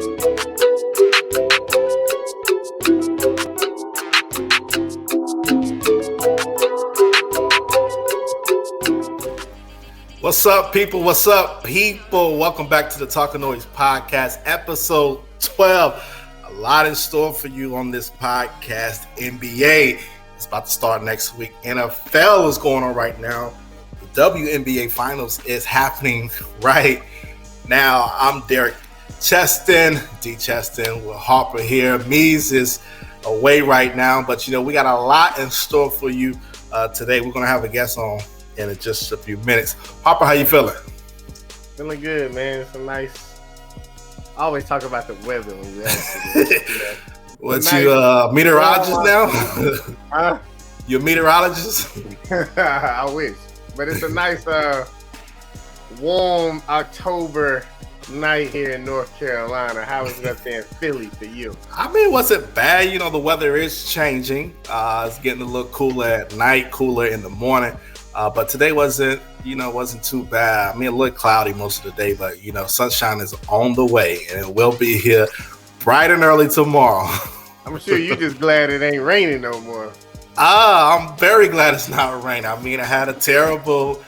What's up, people? What's up, people? Welcome back to the Talkin Noise podcast, episode 12. A lot in store for you on this podcast. NBA is about to start next week. NFL is going on right now. The WNBA Finals is happening right now. I'm Derrick Cheston, D. Cheston, with Harper here. Mees is away right now, but we got a lot in store for you today. We're going to have a guest on in just a few minutes. Harper, how you feeling? Feeling good, man. It's a nice. I always talk about the weather when we actually. What you meteorologist now? Huh? You a meteorologist? I wish, but it's a nice, warm October night here in North Carolina. How is it up there in Philly for you? I mean, wasn't bad. The weather is changing. It's getting a little cooler at night, cooler in the morning. But today wasn't too bad. I mean, a little cloudy most of the day, but sunshine is on the way, and it will be here bright and early tomorrow. I'm sure you're just glad it ain't raining no more. I'm very glad it's not raining. I mean, I had a terrible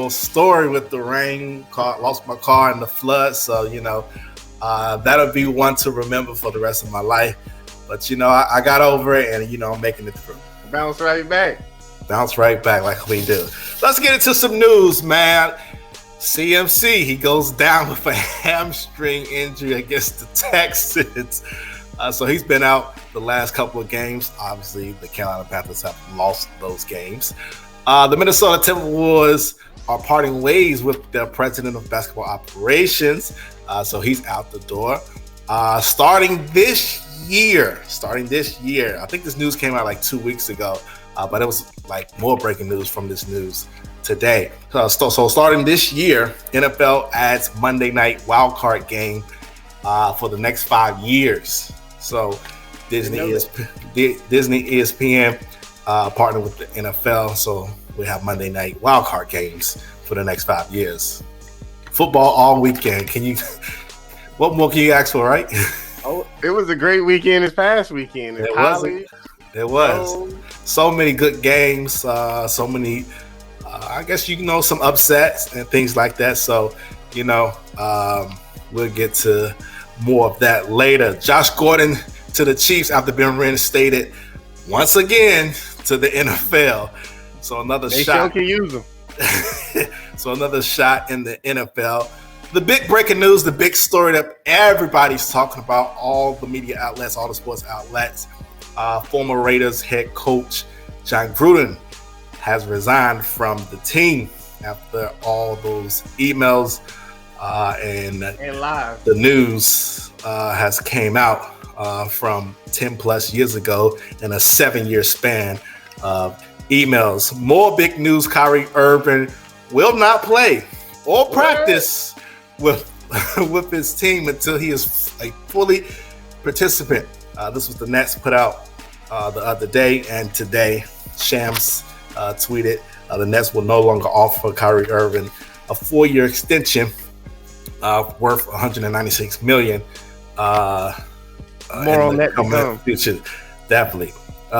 story with the rain. Lost my car in the flood, so that'll be one to remember for the rest of my life. But I got over it, and I'm making it through. Bounce right back. Bounce right back like we do. Let's get into some news, man. CMC, he goes down with a hamstring injury against the Texans. So he's been out the last couple of games. Obviously, the Carolina Panthers have lost those games. The Minnesota Timberwolves are parting ways with their president of basketball operations. So he's out the door. Starting this year, I think this news came out like 2 weeks ago. But it was like more breaking news from this news today. So starting this year, NFL adds Monday night wildcard game for the next 5 years. So Disney ESPN partnered with the NFL. So we have Monday night wildcard games for the next 5 years. Football all weekend. What more can you ask for, right? Oh, it was a great weekend this past weekend. There was so many good games, so many, I guess, some upsets and things like that. So, we'll get to more of that later. Josh Gordon to the Chiefs after being reinstated once again to the NFL. So another shot. They sure can use them. So another shot in the NFL. The big breaking news, the big story that everybody's talking about, all the media outlets, all the sports outlets. Former Raiders head coach John Gruden has resigned from the team after all those emails and live. The news has came out from 10 plus years ago in a 7-year span of emails. More big news: Kyrie Irving will not play or practice with his team until he is a fully participant. This was the Nets put out the other day, and today Shams tweeted the Nets will no longer offer Kyrie Irving a 4-year extension worth $196 million. More on that to come. Future, definitely.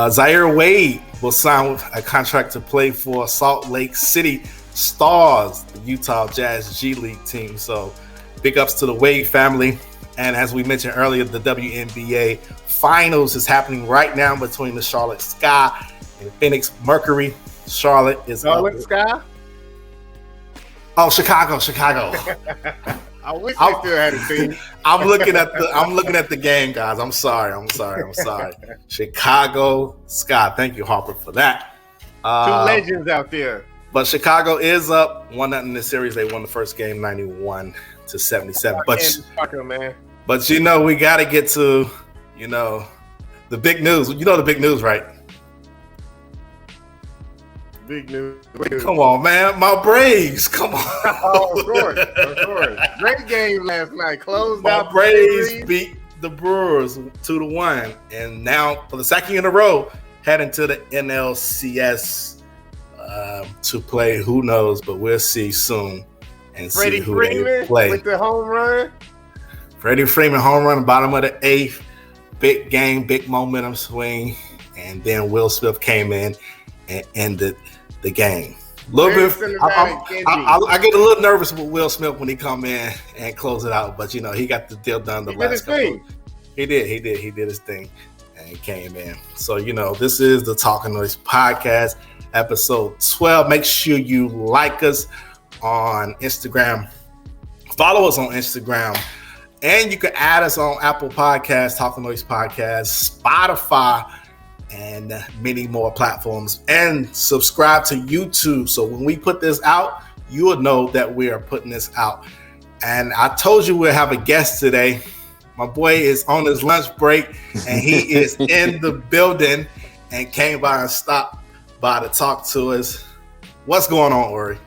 Zaire Wade will sign a contract to play for Salt Lake City Stars, the Utah Jazz G League team. So big ups to the Wade family. And as we mentioned earlier, the WNBA Finals is happening right now between the Charlotte Sky and Phoenix Mercury. Charlotte is Sky? Oh, Chicago. I wish they still had a team. I'm looking at the game, guys. I'm sorry. Chicago Sky. Thank you, Harper, for that. Two legends out there. But Chicago is up 1-0 in the series. They won the first game 91-77. But we got to get to the big news. The big news, right? Big news. Come on, man. My Braves. Come on. Oh, of course. Great game last night. Closed My out. My Braves beat the Brewers 2-1. And now, for the second year in a row, heading to the NLCS to play. Who knows? But we'll see soon and Freddie see who Freeman they play. With the home run. Freddie Freeman home run, bottom of the eighth. Big game, big momentum swing. And then Will Smith came in and ended the game. A little bit. I get a little nervous with Will Smith when he come in and close it out, but he got the deal done the last couple. He did his thing and came in. So this is the Talking Noise podcast, episode 12. Make sure you like us on Instagram, follow us on Instagram, and you can add us on Apple Podcasts, Talking Noise Podcast, Spotify, and many more platforms, and subscribe to YouTube. So when we put this out, you will know that we are putting this out. And I told you we'll have a guest today. My boy is on his lunch break and he is in the building and came by and stopped by to talk to us. What's going on, Orrie?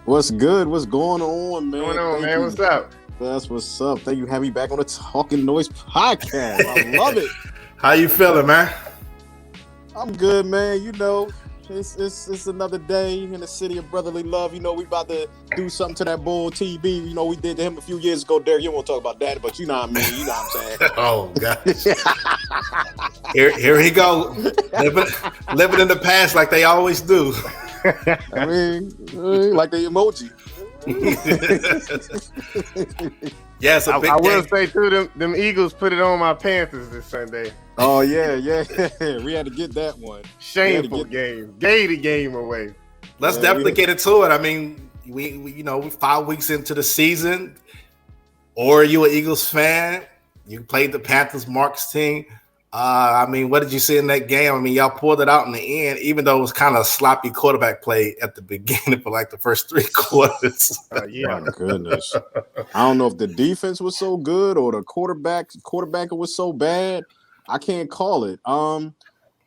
What's good? What's going on, man? What's going on, man? What's up? That's what's up. Thank you for having me back on the Talking Noise podcast. I love it. How you feeling, man? I'm good, man. It's another day in the city of brotherly love. We about to do something to that bull TB. We did to him a few years ago. Derrick, you don't want to talk about that, but you know what I mean. You know what I'm saying? Oh, gosh. Here he go. Living in the past like they always do. I mean, like the emoji. Yes, I will say too, them Eagles put it on my Panthers this Sunday. Oh yeah. We had to get that one. Shameful game. Gave the game away. Let's definitely get into it. I mean, we 5 weeks into the season. Or you an Eagles fan? You played the Panthers, Mark's team. What did you see in that game? I mean, y'all pulled it out in the end, even though it was kind of a sloppy quarterback play at the beginning for like the first 3 quarters. Yeah, my goodness. I don't know if the defense was so good or the quarterback was so bad. I can't call it.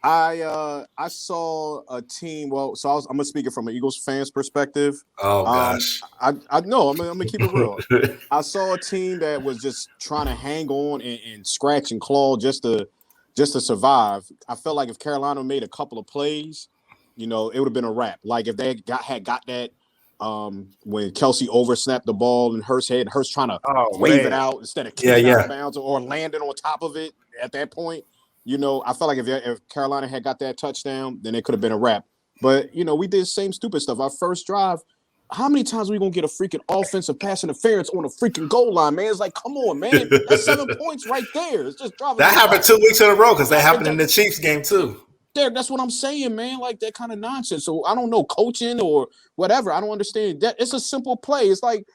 I saw a team. Well, so I'm gonna speak it from an Eagles fan's perspective. Oh gosh. I know. I'm gonna keep it real. I saw a team that was just trying to hang on and scratch and claw just to survive. I felt like if Carolina made a couple of plays, it would have been a wrap. Like if they had got that when Kelsey oversnapped the ball and Hurst trying to wave it out instead of kicking out of bounds or landing on top of it at that point. I felt like if Carolina had got that touchdown, then it could have been a wrap. But, we did the same stupid stuff. Our first drive, how many times are we going to get a freaking offensive pass interference on a freaking goal line, man? It's like, come on, man. That's 7 points right there. It's just driving. That happened 2 weeks in a row because that happened in the Chiefs game too. That's what I'm saying, man. Like that kind of nonsense. So I don't know, coaching or whatever. I don't understand that. It's a simple play. It's like,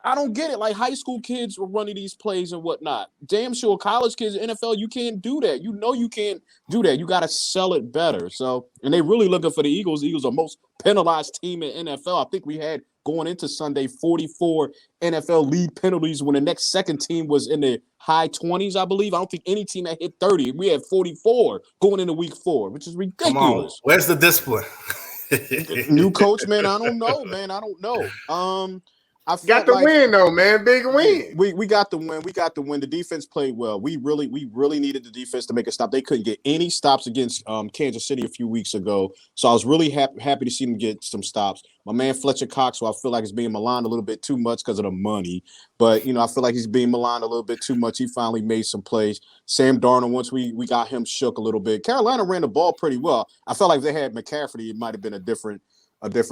I don't get it. Like high school kids were running these plays and whatnot. Damn sure college kids, NFL, you can't do that. You can't do that. You got to sell it better. So, and they really looking for the Eagles. The Eagles are most penalized team in NFL. I think we had going into Sunday 44 NFL lead penalties when the next second team was in the high 20s, I believe. I don't think any team had hit 30. We had 44 going into week 4, which is ridiculous. Come on. Where's the discipline? New coach, man. I don't know, man. I don't know. I got the win though, man. Big win. We got the win. The defense played well. We really needed the defense to make a stop. They couldn't get any stops against Kansas City a few weeks ago. So I was really happy to see them get some stops. My man Fletcher Cox, who I feel like is being maligned a little bit too much because of the money. But I feel like he's being maligned a little bit too much. He finally made some plays. Sam Darnold, once we got him shook a little bit. Carolina ran the ball pretty well. I felt like if they had McCaffrey, it might have been a different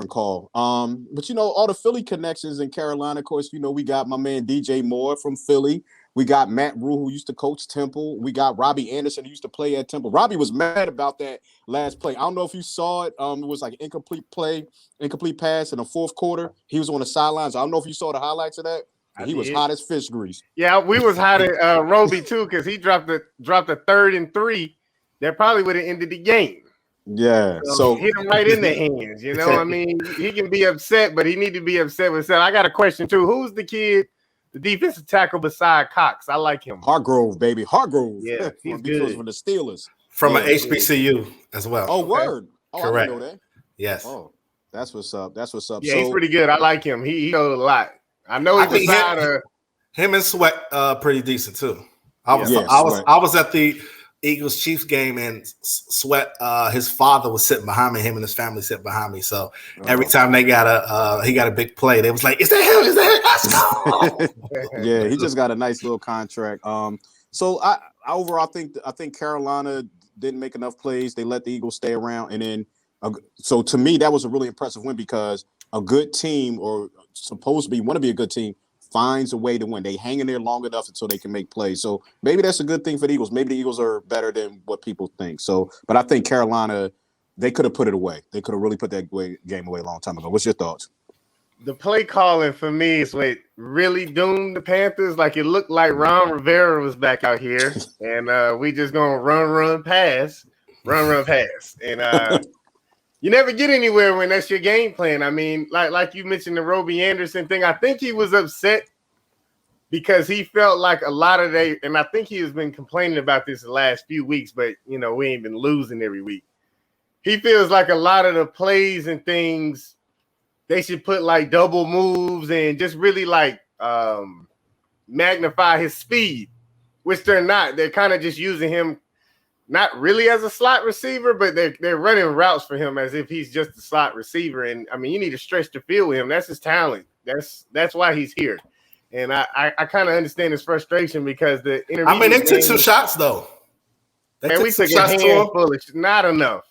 call. But all the Philly connections in Carolina, of course, we got my man DJ Moore from Philly. We got Matt Rule, who used to coach Temple. We got Robbie Anderson, who used to play at Temple. Robbie was mad about that last play. I don't know if you saw it. It was like incomplete pass in the fourth quarter. He was on the sidelines. I don't know if you saw the highlights of that. He was hot as fish grease. Yeah, we was hot at Roby too, because he dropped a 3rd and 3. That probably would have ended the game. Yeah, so hit him right in the hands. I mean, he can be upset, but he need to be upset with himself. I got a question too. Who's the kid, the defensive tackle beside Cox? I like him. Hargrove, baby, Hargrove. Yeah, he's good for the Steelers. From an HBCU as well. Oh, word. Oh, correct. I didn't know that. Yes. Oh, that's what's up. Yeah, he's pretty good. I like him. He knows a lot. I know he's beside him and Sweat pretty decent too. I was at the Eagles Chiefs game, and Sweat, his father was sitting behind me. Him and his family sitting behind me. So every time they got he got a big play, they was like, "Is that him? Is that him? Let's go!" Yeah, he just got a nice little contract. So I overall I think Carolina didn't make enough plays. They let the Eagles stay around, and then so to me that was a really impressive win because a good team, or supposed to want to be a good team, finds a way to win. They hang in there long enough until they can make plays. So maybe that's a good thing for the Eagles. Maybe the Eagles are better than what people think. So, but I think Carolina, they could have put it away. They could have really put that game away a long time ago. What's your thoughts? The play calling for me is what really doomed the Panthers. Like it looked like Ron Rivera was back out here, and we just gonna run, pass, and you never get anywhere when that's your game plan. I mean, like you mentioned the Robbie Anderson thing. I think he was upset because he felt like a lot of and I think he has been complaining about this the last few weeks, but we ain't been losing every week. He feels like a lot of the plays and things, they should put like double moves and just really like magnify his speed, which they're not. They're kind of just using him not really as a slot receiver, but they're running routes for him as if he's just a slot receiver. And I mean, you need to stretch the field with him. That's his talent. That's why he's here. And I kind of understand his frustration because the intermediate. I mean, they took some shots though. And we took a handful of not enough.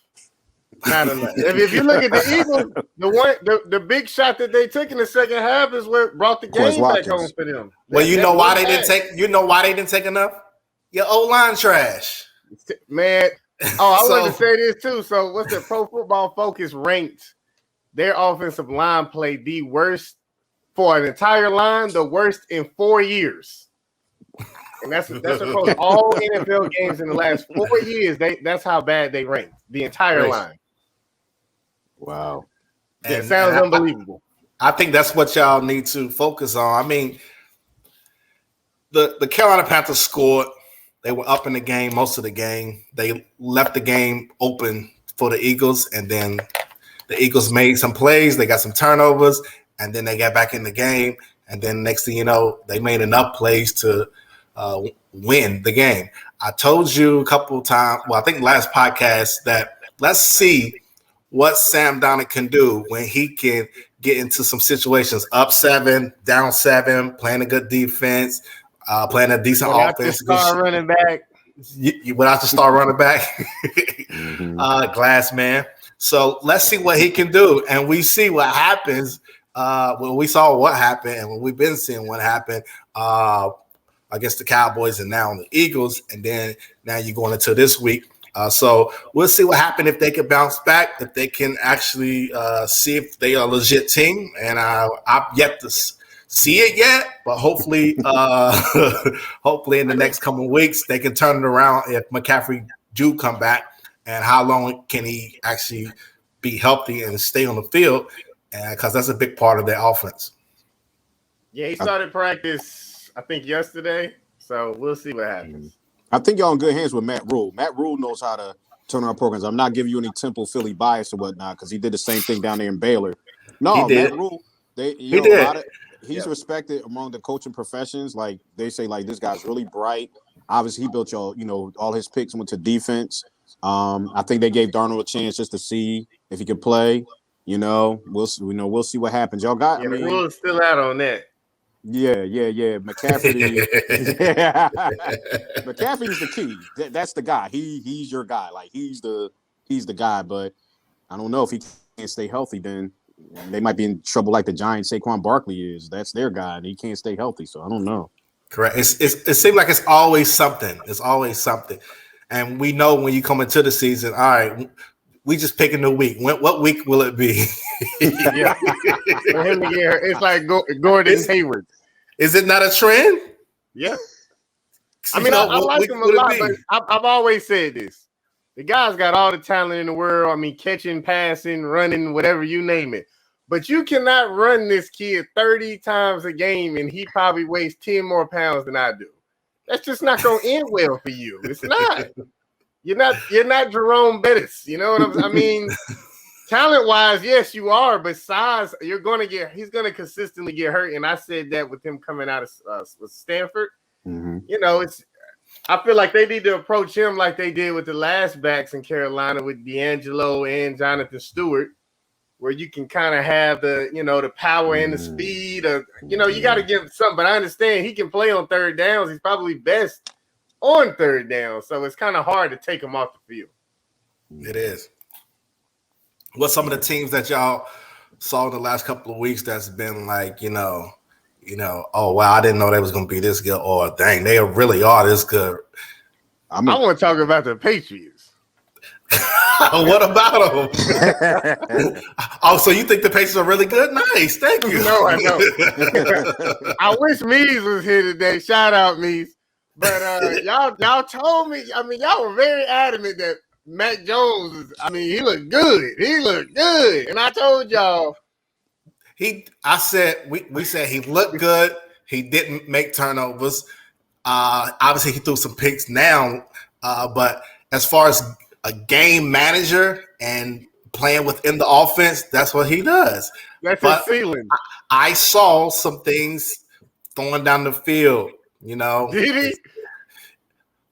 Not enough. If you look at the Eagles, the big shot that they took in the second half is what brought the game back home for them. Well, you know why they didn't take. You know why they didn't take enough? Your O-line trash. Man, I wanted to say this too. So, what's the Pro Football Focus ranked their offensive line play the worst for an entire line, the worst in 4 years, and that's across all NFL games in the last 4 years. That's how bad they ranked the entire line. Wow, it sounds unbelievable. I think that's what y'all need to focus on. I mean, the Carolina Panthers scored. They were up in the game most of the game. They left the game open for the Eagles, and then the Eagles made some plays. They got some turnovers, and then they got back in the game. And then next thing you know, they made enough plays to win the game. I told you a couple of times, well, I think last podcast, that let's see what Sam Darnold can do when he can get into some situations, up 7, down 7, playing a good defense, playing a decent offense. Star running back. Without the star running back, Glass man. So let's see what he can do, and we see what happens. When we saw what happened, and when we've been seeing what happened, against the Cowboys and now the Eagles, and then now you're going into this week. So we'll see what happens if they can bounce back, if they can actually see if they are a legit team. And I've yet to see it yet, but hopefully, hopefully in the next couple of weeks they can turn it around if McCaffrey do come back, and how long can he actually be healthy and stay on the field, because that's a big part of their offense. Yeah, he started practice, I think, yesterday, so we'll see what happens. I think y'all in good hands with Matt Rule. Matt Rule knows how to turn around programs. I'm not giving you any Temple Philly bias or whatnot, because he did the same thing down there in Baylor. No, Matt Rule, he did. He's respected among the coaching professions. Like, they say, like, this guy's really bright. Obviously, he built all his picks went to defense. I think they gave Darnold a chance just to see if he could play. We'll see what happens. Y'all got. Yeah, the rule is still out on that. Yeah. McCaffrey. McCaffrey's the key. That's the guy. He's your guy. Like, he's the guy. But I don't know if he can't stay healthy, then they might be in trouble like the Giants. Saquon Barkley is. That's their guy, and he can't stay healthy. So I don't know. Correct. It seems like it's always something. It's always something. And we know when you come into the season, all right, we just pick a new week. What week will it be? Yeah. For him to get hurt, it's like Gordon Hayward. Is it not a trend? Yeah. I mean, I like him a lot, but I've always said this. The guy's got all the talent in the world. I mean, catching, passing, running, whatever, you name it. But you cannot run this kid 30 times a game, and he probably weighs 10 more pounds than I do. That's just not going to end well for you. It's not. You're not Jerome Bettis. You know what I mean? Talent-wise, yes, you are, but size, he's going to consistently get hurt. And I said that with him coming out of Stanford. Mm-hmm. I feel like they need to approach him like they did with the last backs in Carolina with D'Angelo and Jonathan Stewart, where you can kind of have the power and the speed. You got to give him something. But I understand he can play on third downs. He's probably best on third down. So it's kind of hard to take him off the field. It is. What's some of the teams that y'all saw in the last couple of weeks that's been like, oh, wow, I didn't know they was going to be this good. Or, dang, they really are this good. I want to talk about the Patriots. What about them? Oh, so you think the Patriots are really good? Nice. Thank you. No, I know. I wish Mees was here today. Shout out, Mees. But y'all told me, y'all were very adamant that Mac Jones, he looked good. He looked good. And I told y'all. We said he looked good. He didn't make turnovers. Obviously, he threw some picks now. But as far as a game manager and playing within the offense, that's what he does. That's his ceiling. I saw some things throwing down the field, Did he?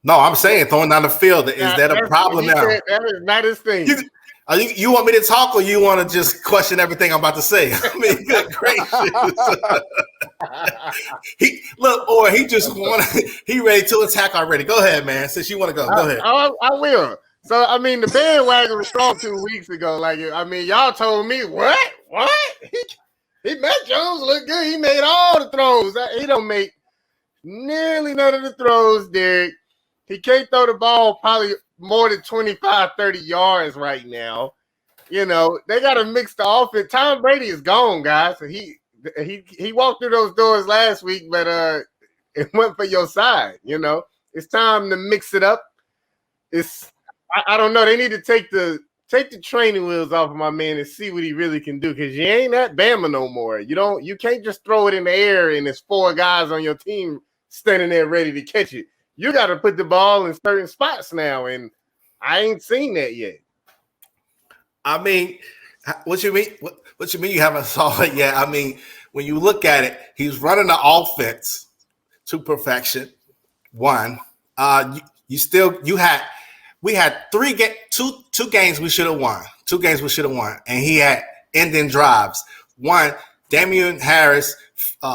No, I'm saying throwing down the field. Is that a problem now? That is not his thing. You want me to talk or you want to just question everything I'm about to say? Good gracious. He ready to attack already. Go ahead, man. Since you want to go ahead. I will. So, the bandwagon was strong 2 weeks ago. Y'all told me, what? Mac Jones looked good. He made all the throws. He don't make nearly none of the throws, Derrick. He can't throw the ball probably more than 25, 30 yards right now. They got to mix the offense. Tom Brady is gone, guys. He walked through those doors last week, but it went for your side. It's time to mix it up. I don't know. They need to take the training wheels off of my man and see what he really can do, because you ain't that Bama no more. You can't just throw it in the air and there's 4 guys on your team standing there ready to catch it. You got to put the ball in certain spots now, and I ain't seen that yet. What you mean? What you mean you haven't saw it yet? When you look at it, he's running the offense to perfection. One, we had two games we should have won. 2 games we should have won, and he had ending drives. One, Damian Harris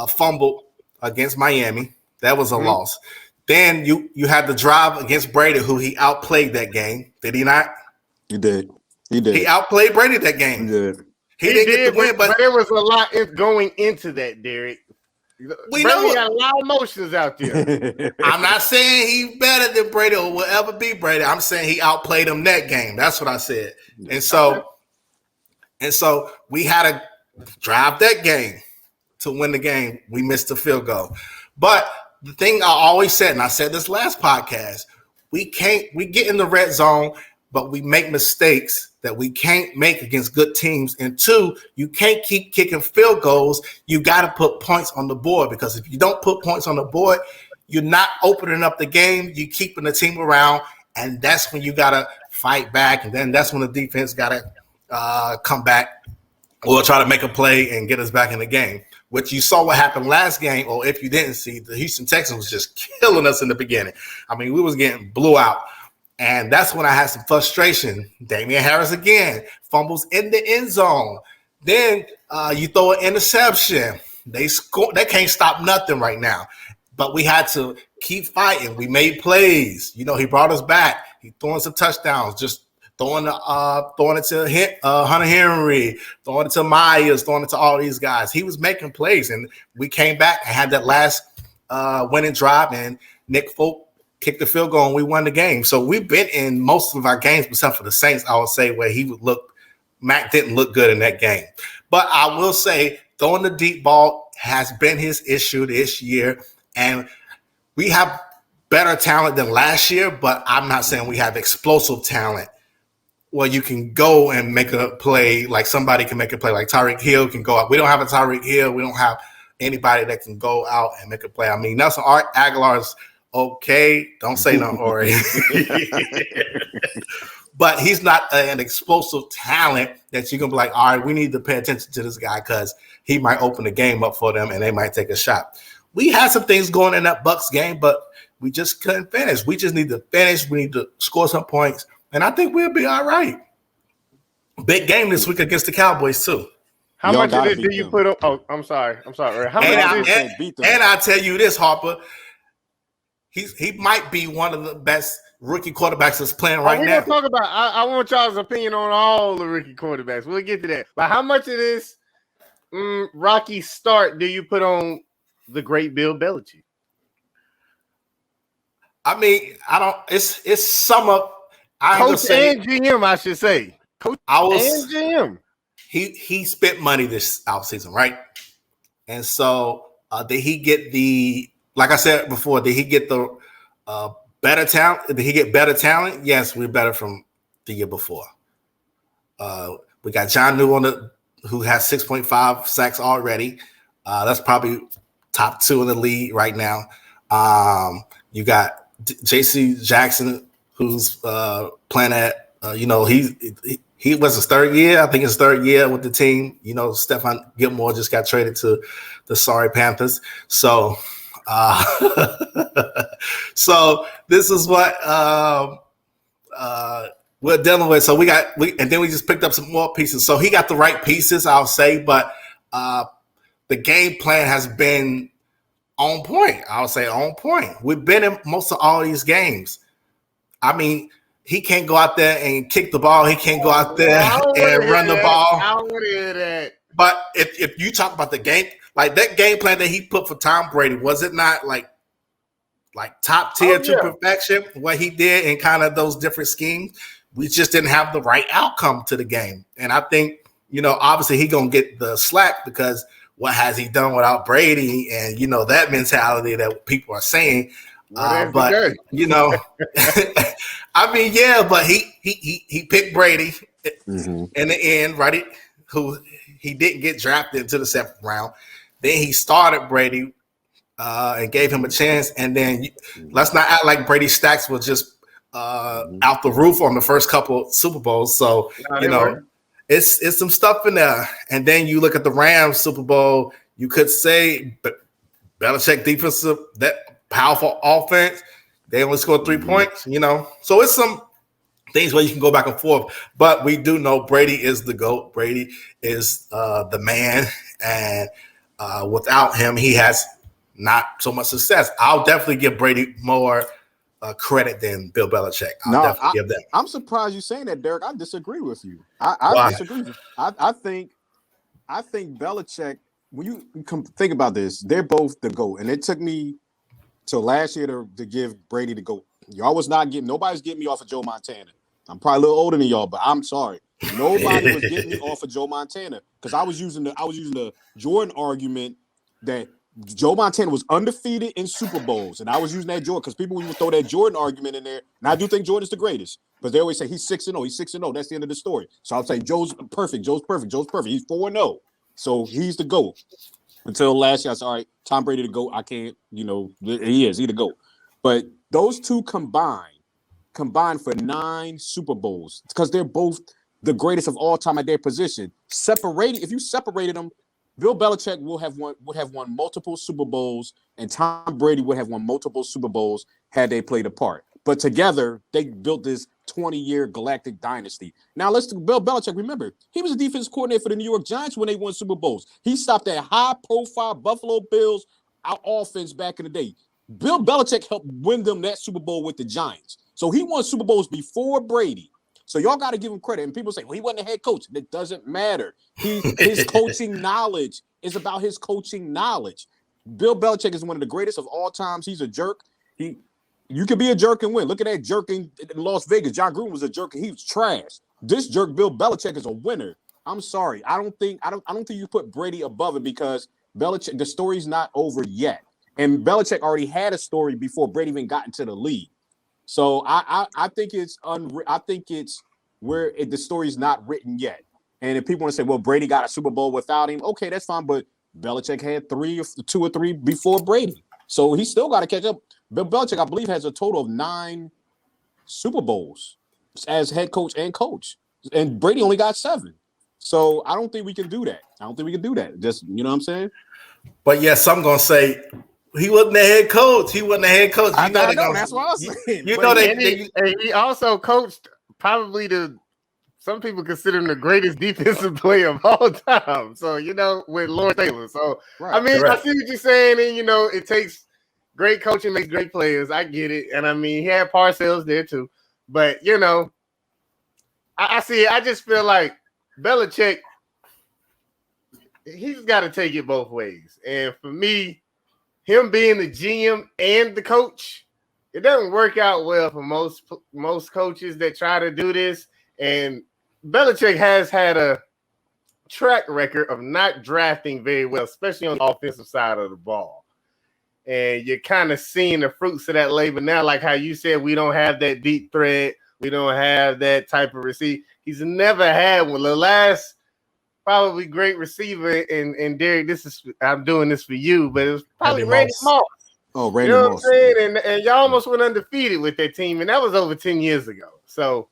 fumbled against Miami. That was a loss. Then you had the drive against Brady, who he outplayed that game. Did he not? He did. He outplayed Brady that game. He did. He didn't get the win, but there was a lot going into that, Derrick. We Brady got a lot of emotions out there. I'm not saying he's better than Brady or will ever be Brady. I'm saying he outplayed him that game. That's what I said. And so we had to drive that game to win the game. We missed the field goal. But the thing I always said, and I said this last podcast, we get in the red zone, but we make mistakes that we can't make against good teams. And 2, you can't keep kicking field goals. You got to put points on the board, because if you don't put points on the board, you're not opening up the game. You're keeping the team around, and that's when you got to fight back. And then that's when the defense got to come back or try to make a play and get us back in the game. Which you saw what happened last game, or if you didn't see, the Houston Texans was just killing us in the beginning. We was getting blew out. And that's when I had some frustration. Damian Harris again fumbles in the end zone. Then you throw an interception. They score. They can't stop nothing right now. But we had to keep fighting. We made plays. He brought us back. He throwing some touchdowns. Just throwing it to Hunter Henry, throwing it to Myers, throwing it to all these guys. He was making plays, and we came back and had that last winning drive, and Nick Folk kicked the field goal, and we won the game. So we've been in most of our games, except for the Saints, I would say, where Mac didn't look good in that game. But I will say, throwing the deep ball has been his issue this year, and we have better talent than last year, but I'm not saying we have explosive talent. Well, you can go and make a play, like somebody can make a play, like Tyreek Hill can go out. We don't have a Tyreek Hill. We don't have anybody that can go out and make a play. Nelson Aguilar's okay. Don't say no, Orrie. But he's not an explosive talent that you can be like, all right, we need to pay attention to this guy because he might open the game up for them and they might take a shot. We had some things going in that Bucs game, but We just couldn't finish. We just need to finish. We need to score some points, and I think we'll be all right. Big game this week against the Cowboys too. How much of it do you put on? Oh, I'm sorry. How much? And I tell you this, Harper, he might be one of the best rookie quarterbacks that's playing right now. We're gonna talk about. I want y'all's opinion on all the rookie quarterbacks. We'll get to that. But how much of this rocky start do you put on the great Bill Belichick? I mean, I don't. It's some of. Coach and GM, I should say. Coach and GM. He spent money this offseason, right? And so did he get the, like I said before, did he get the better talent? Did he get better talent? Yes, we're better from the year before. We got John New who has 6.5 sacks already. That's probably top 2 in the league right now. You got J.C. Jackson, who's playing at, he was his 3rd year. I think his 3rd year with the team. Stephon Gilmore just got traded to the sorry Panthers. So, so this is what we're dealing with. So and then we just picked up some more pieces. So he got the right pieces, I'll say, but the game plan has been on point. I'll say on point. We've been in most of all these games. I mean, he can't go out there and kick the ball. He can't go out there and run the ball. I want to hear that. But if you talk about the game, like that game plan that he put for Tom Brady, was it not like top tier to perfection? What he did in kind of those different schemes, we just didn't have the right outcome to the game. And I think, obviously he gonna get the slack because what has he done without Brady? And that mentality that people are saying. But I mean, yeah, but he picked Brady in the end, right? Who he didn't get drafted into the 7th round. Then he started Brady and gave him a chance. And then let's not act like Brady stacks was just out the roof on the first couple Super Bowls. So it's some stuff in there. And then you look at the Rams Super Bowl. You could say Belichick defensive that. Powerful offense. They only scored 3 points, So it's some things where you can go back and forth. But we do know Brady is the GOAT. Brady is the man. And without him, he has not so much success. I'll definitely give Brady more credit than Bill Belichick. I'll definitely give them. I'm surprised you're saying that, Derrick. I disagree with you. I disagree with you. I think Belichick, when you think about this, they're both the GOAT. And it took me till last year to give Brady the GOAT. Nobody's getting me off of Joe Montana. I'm probably a little older than y'all, but I'm sorry. Nobody was getting me off of Joe Montana because I was using the Jordan argument that Joe Montana was undefeated in Super Bowls, and I was using that Jordan because people would throw that Jordan argument in there, and I do think Jordan's the greatest, but they always say he's 6-0, he's 6-0. That's the end of the story. So I'll say Joe's perfect. He's 4-0, so he's the GOAT. Until last year, I said, all right, Tom Brady the GOAT. I can't, he the GOAT. But those two combined for 9 Super Bowls because they're both the greatest of all time at their position. If you separated them, Bill Belichick would have won multiple Super Bowls, and Tom Brady would have won multiple Super Bowls had they played apart. But together, they built this 20-year galactic dynasty. Now, Bill Belichick, remember, he was a defense coordinator for the New York Giants when they won Super Bowls. He stopped that high-profile Buffalo Bills offense back in the day. Bill Belichick helped win them that Super Bowl with the Giants. So he won Super Bowls before Brady. So y'all got to give him credit. And people say, well, he wasn't a head coach. It doesn't matter. His coaching knowledge is about his coaching knowledge. Bill Belichick is one of the greatest of all times. He's a jerk. You can be a jerk and win. Look at that jerk in Las Vegas. John Gruden was a jerk and he was trash. This jerk, Bill Belichick, is a winner. I'm sorry. I don't think you put Brady above it because Belichick, the story's not over yet. And Belichick already had a story before Brady even got into the league. So I think it's where the story's not written yet. And if people want to say, well, Brady got a Super Bowl without him, okay, that's fine. But Belichick had 2 or 3 before Brady. So he still got to catch up. Bill Belichick, I believe, has a total of 9 Super Bowls as head coach and coach. And Brady only got 7. So I don't think we can do that. Just, you know what I'm saying? But yes, I'm going to say He wasn't the head coach. He wasn't the head coach. I know. That's what I was saying. You know he also coached probably some people consider him the greatest defensive player of all time. So, with Lawrence Taylor. So, right, I mean, correct. I see what you're saying. And, it takes great coaching, makes great players. I get it. And, I mean, he had Parcells there too. But, I see it. I just feel like Belichick, he's got to take it both ways. And for me, him being the GM and the coach, it doesn't work out well for most coaches that try to do this. And Belichick has had a track record of not drafting very well, especially on the offensive side of the ball. And you're kind of seeing the fruits of that labor now, like how you said, we don't have that deep threat. We don't have that type of receiver. He's never had one. The last probably great receiver, and Derrick, I'm doing this for you, but it was probably Randy Moss. Oh, Randy Moss. What I'm saying? And y'all almost went undefeated with that team, and that was over 10 years ago. So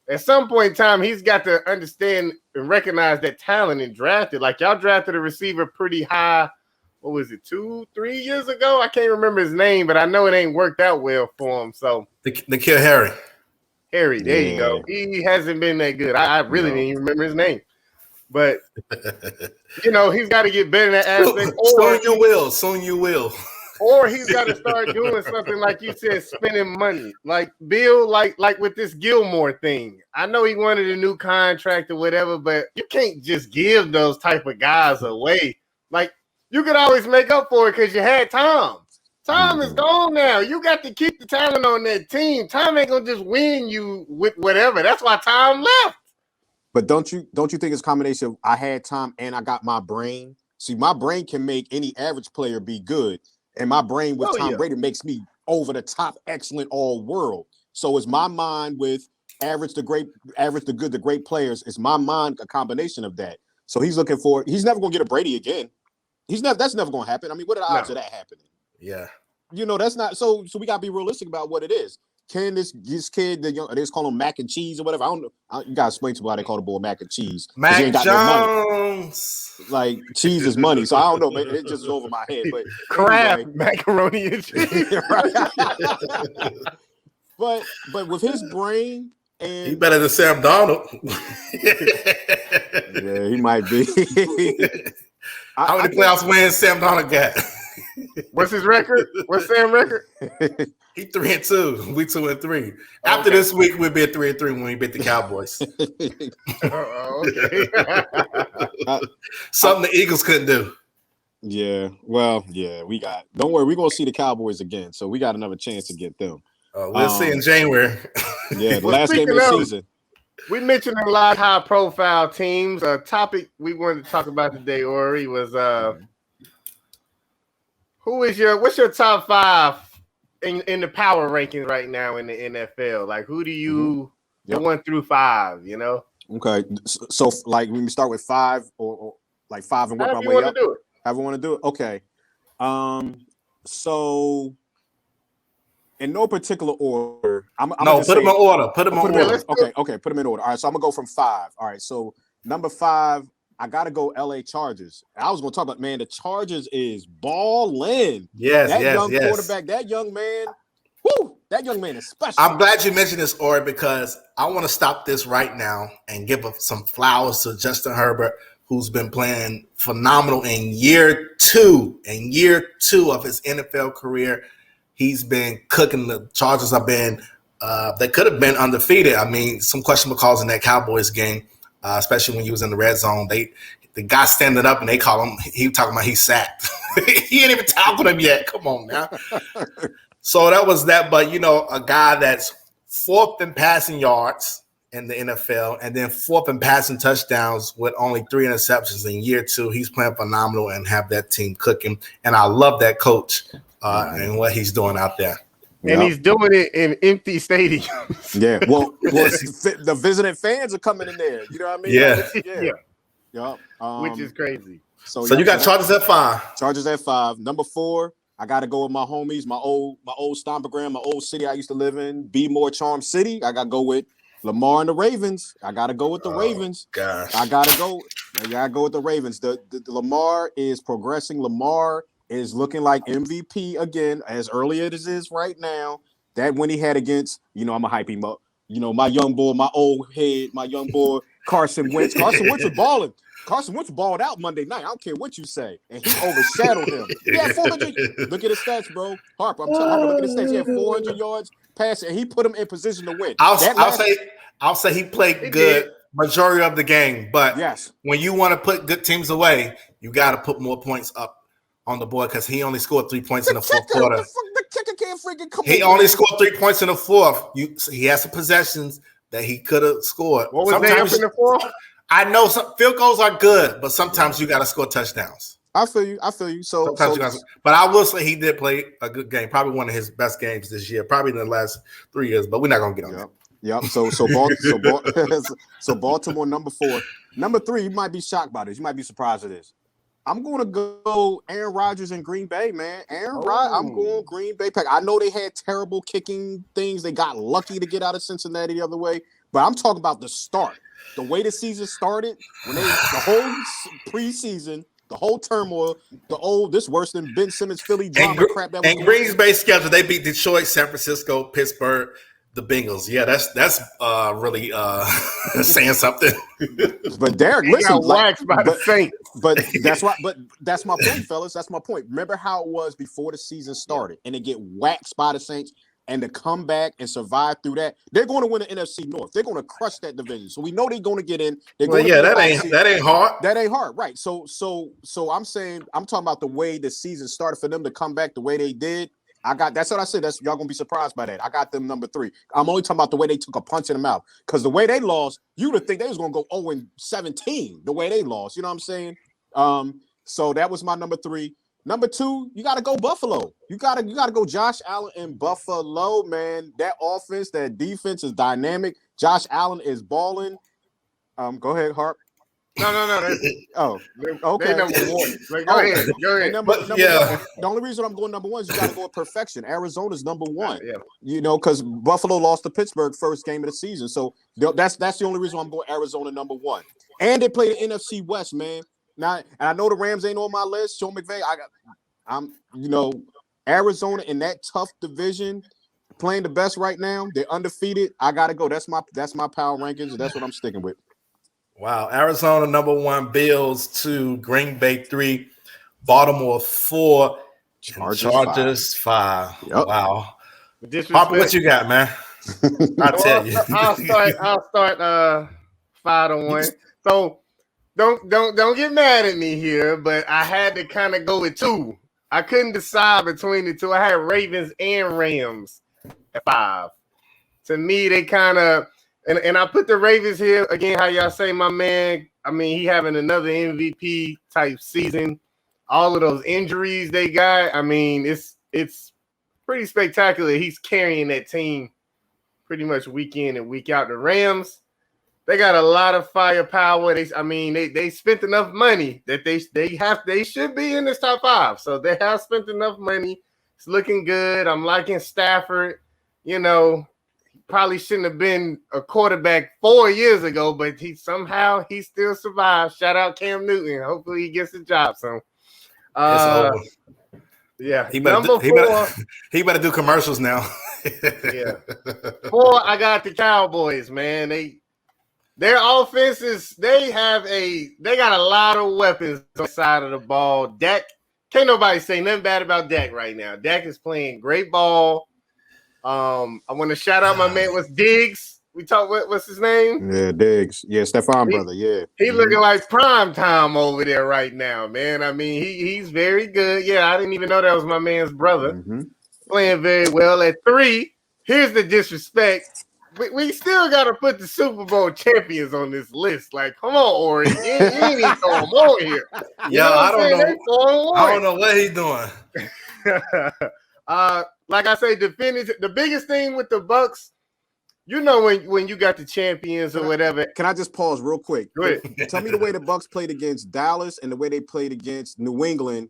at some point in time, he's got to understand and recognize that talent and draft it. Like, y'all drafted a receiver pretty high. What was it, 2-3 years ago? I can't remember his name, but I know it ain't worked out well for him. So the kid Harry. Harry, there you go. He hasn't been that good. I really didn't even remember his name. But, he's got to get better in that aspect. Soon you will. Or he's got to start doing something like you said, spending money. Like Bill, like with this Gilmore thing. I know he wanted a new contract or whatever, but you can't just give those type of guys away. Like, you could always make up for it because you had Tom. Tom is gone now. You got to keep the talent on that team. Tom ain't gonna just win you with whatever. That's why Tom left. But don't you think it's a combination of I had Tom and I got my brain? See, my brain can make any average player be good. And my brain with Tom Brady makes me over the top, excellent, all world. So it's my mind with average to good, the great players. It's my mind a combination of that. So he's looking for. He's never going to get a Brady again. That's never going to happen. I mean, what are the odds of that happening? Yeah, that's not. So we got to be realistic about what it is. Can this kid, they just call him Mac and Cheese or whatever? I don't know. You gotta explain to me why they call the boy Mac and Cheese. Mac ain't got Jones. No money. Like, cheese is money, so I don't know. It just is over my head. But crab, anyway. Macaroni and cheese. But with his brain, and he better than Sam Darnold. Yeah, he might be. How many playoffs wins Sam Darnold got? What's his record? What's Sam's record? He 3-2. We 2-3. After this week, we'll be at 3-3 when we beat the Cowboys. Okay. Something the Eagles couldn't do. Yeah. Well, yeah, we got. Don't worry, we're gonna see the Cowboys again, so we got another chance to get them. We'll see in January. Yeah, the last game of the season. We mentioned a lot of high-profile teams. A topic we wanted to talk about today, Orrie, was what's your top 5 in the power rankings right now in the NFL? Like, who do you 1 through 5? Okay, so like when we start with 5 or like 5 and work our way up. However you want to do it. Okay. So in no particular order. Put them in order. Put them in order. Okay, put them in order. All right, so I'm gonna go from 5. All right, so number 5, I gotta go LA Chargers. I was gonna talk about, man, the Chargers is balling. Yes, young quarterback, that young man. Woo! That young man is special. I'm glad you mentioned this, Orrie, because I want to stop this right now and give some flowers to Justin Herbert, who's been playing phenomenal in year 2 of his NFL career. He's been cooking. The Chargers have been they could have been undefeated. I mean, some questionable calls in that Cowboys game, especially when he was in the red zone. The guy standing up and they call him. He talking about he sacked. He ain't even talking him yet. Come on now. So that was that. But a guy that's 4th in passing yards in the NFL, and then 4th in passing touchdowns with only 3 interceptions in year 2. He's playing phenomenal and have that team cooking. And I love that coach and what he's doing out there. And he's doing it in empty stadiums. Yeah. Well, the visiting fans are coming in there. You know what I mean? Yeah. Yeah. Which is crazy. So you got Chargers at 5. Chargers at 5. Number 4, I got to go with my homies, my old Stompergram, my old city I used to live in, Be More Charm City. I got to go with Lamar and the Ravens. I got to go with the Ravens. Gosh. I got to go with the Ravens. The Lamar is progressing. Lamar is looking like MVP again, as early as it is right now. That when he had against, I'm gonna hype him up. My young boy, my old head, my young boy, Carson Wentz. Carson Wentz was balling. Carson Wentz balled out Monday night. I don't care what you say. And he overshadowed him. He had 400. Look at his stats, bro. Harper, I'm telling you, look at his stats. He had 400 yards passing, and he put him in position to win. I'll say he played good majority of the game. But when you want to put good teams away, you got to put more points up on the board because he only scored 3 points in the fourth quarter. The kicker can't freaking come He only scored 3 points in the fourth. He has some possessions that he could have scored. What was that in the fourth? I know some field goals are good, but sometimes you got to score touchdowns. I feel you. But I will say he did play a good game. Probably one of his best games this year. Probably in the last 3 years. But we're not gonna get on that. Yep. So Baltimore number 4. Number 3. You might be shocked by this. You might be surprised at this. I'm going to go Aaron Rodgers in Green Bay, man. I'm going Green Bay Pack. I know they had terrible kicking things. They got lucky to get out of Cincinnati the other way. But I'm talking about the start. The way the season started, the whole preseason, the whole turmoil, this worse than Ben Simmons Philly drama crap. That was and Green Bay's schedule, they beat Detroit, San Francisco, Pittsburgh, the Bengals. Yeah, that's really saying something. But Derrick, listen, but that's why. But that's my point, fellas. That's my point. Remember how it was before the season started, and they get whacked by the Saints. And to come back and survive through that, they're going to win the NFC North. They're going to crush that division. So we know they're going to get in. That ain't hard. That ain't hard, right? So I'm saying I'm talking about the way the season started for them to come back the way they did. That's what I said. Y'all gonna be surprised by that. I got them number 3. I'm only talking about the way they took a punch in the mouth because the way they lost, you would think they was gonna go 0-17. The way they lost, you know what I'm saying? So that was my number 3. Number 2, you got to go Buffalo. You got to go Josh Allen in Buffalo, man. That offense, that defense is dynamic. Josh Allen is balling. Go ahead, Harp. No. Okay. They're number 1. Go ahead. The only reason I'm going number 1 is you got to go with perfection. Arizona's number 1. Because Buffalo lost to Pittsburgh first game of the season. So that's the only reason I'm going Arizona number 1. And they play the NFC West, man. Now, and I know the Rams ain't on my list. Sean McVay, Arizona in that tough division, playing the best right now. They're undefeated. I gotta go. That's my power rankings, and that's what I'm sticking with. Wow, Arizona number 1, Bills 2, Green Bay 3, Baltimore 4, Chargers 5. Yep. Wow, Harper, what you got, man? Tell you. I'll start 5-1. So. Don't get mad at me here, but I had to kind of go with 2. I couldn't decide between the 2. I had Ravens and Rams at 5. To me, they kind of and I put the Ravens here again. How y'all say, my man? I mean, he having another MVP type season. All of those injuries they got. I mean, it's pretty spectacular. He's carrying that team pretty much week in and week out. The Rams. They got a lot of firepower. They spent enough money that they should be in this top 5. So they have spent enough money. It's looking good. I'm liking Stafford. Probably shouldn't have been a quarterback 4 years ago, but he still survived. Shout out Cam Newton. Hopefully he gets the job soon. Yeah. He better do commercials now. Yeah. 4, I got the Cowboys, man. Their offenses, they got a lot of weapons on the side of the ball. Dak, can't nobody say nothing bad about Dak right now. Dak is playing great ball. I want to shout out my man was Diggs. We talked what's his name? Yeah, Diggs. Yeah, Stephon brother. Yeah. He looking like prime time over there right now, man. I mean, he's very good. Yeah, I didn't even know that was my man's brother. Mm-hmm. Playing very well. At 3, here's the disrespect. We still got to put the Super Bowl champions on this list. Like, come on, Orrie. You ain't even throw them on here. I don't know what he's doing. Like I say, the biggest thing with the Bucks, when you got the champions or whatever. Can I just pause real quick? Go ahead. Tell me the way the Bucks played against Dallas and the way they played against New England.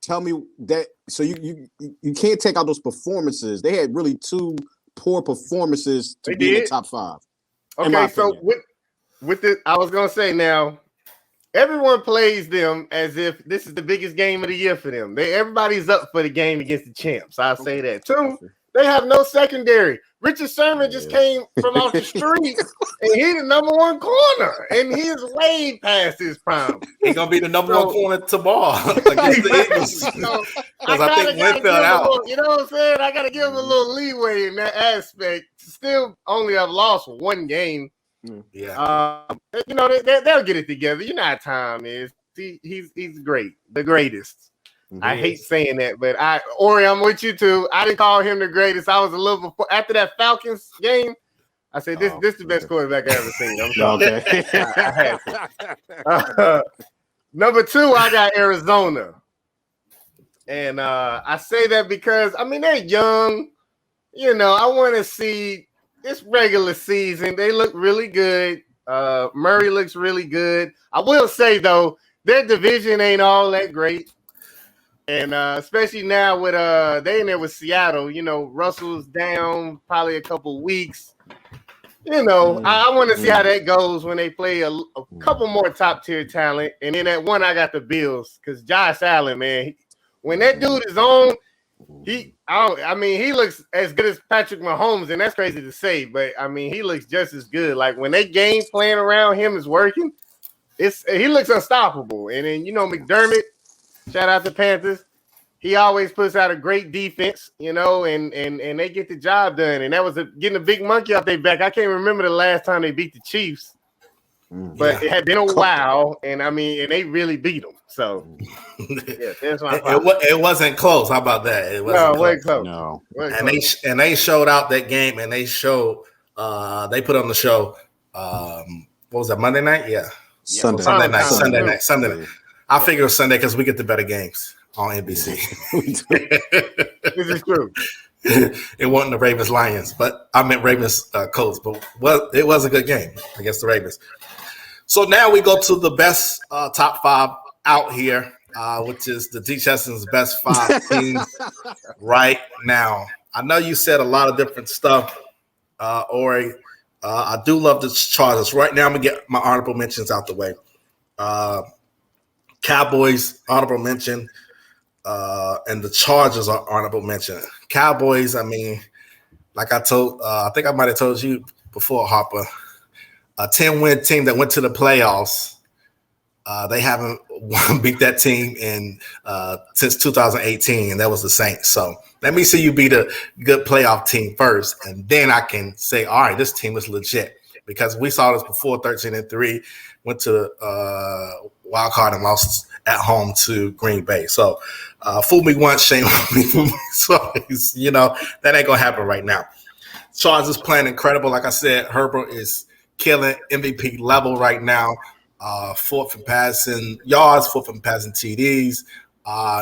Tell me that. So you can't take out those performances. They had really 2 poor performances to be in the top 5. Okay, so with it, I was gonna say now, everyone plays them as if this is the biggest game of the year for them. Everybody's up for the game against the champs. I'll say that. Two, they have no secondary. Richard Sherman just came from off the street, and he's the number one corner, and he's way past his prime. He's gonna be the number one corner tomorrow against the Eagles. Because I think Winfield out. You know what I'm saying? I gotta give him a little leeway in that aspect. Still, only have lost one game. Yeah, you know they'll get it together. You know how time is. He's great, the greatest. I hate saying that, but Orrie, I'm with you too. I didn't call him the greatest. I was a little before after that Falcons game. I said this is the best quarterback I ever seen. I'm sorry. Okay. Number 2, I got Arizona, and I say that because I mean they're young. You know, I want to see this regular season. They look really good. Murray looks really good. I will say though, their division ain't all that great. And especially now with they in there with Seattle, you know, Russell's down probably a couple weeks. You know, I want to see how that goes when they play a couple more top tier talent. And then at one, I got the Bills because Josh Allen, man, when that dude is on, he looks as good as Patrick Mahomes, and that's crazy to say, but I mean, he looks just as good. Like when they game playing around him is working, he looks unstoppable. And then you know McDermott. Shout out to Panthers. He always puts out a great defense, you know, and they get the job done. And that was getting a big monkey off their back. I can't remember the last time they beat the Chiefs, but it had been a while. And I mean, and they really beat them. So yeah, that's my it wasn't close. How about that? It wasn't close. No. And they showed out that game, and they showed they put on the show. What was that? Monday night? Yeah, Sunday night. I figure it was Sunday because we get the better games on NBC. This is true. It wasn't the Ravens Lions, but I meant Ravens Colts. But it was a good game against the Ravens. So now we go to the best top 5 out here, which is the D. Cheston's best 5 teams right now. I know you said a lot of different stuff, Orrie. I do love the Chargers. Right now, I'm going to get my honorable mentions out the way. Cowboys, honorable mention, and the Chargers are honorable mention. Cowboys, I mean, like I told, I think I might have told you before, Harper, a 10-win team that went to the playoffs. They haven't beat that team since 2018, and that was the Saints. So let me see you beat a good playoff team first, and then I can say, all right, this team is legit. Because we saw this before, 13-3, went to the wild card and lost at home to Green Bay. So fool me once, shame on me twice. You know, that ain't going to happen right now. Chargers playing incredible. Like I said, Herbert is killing MVP level right now. 4th in passing yards, 4th in passing TDs.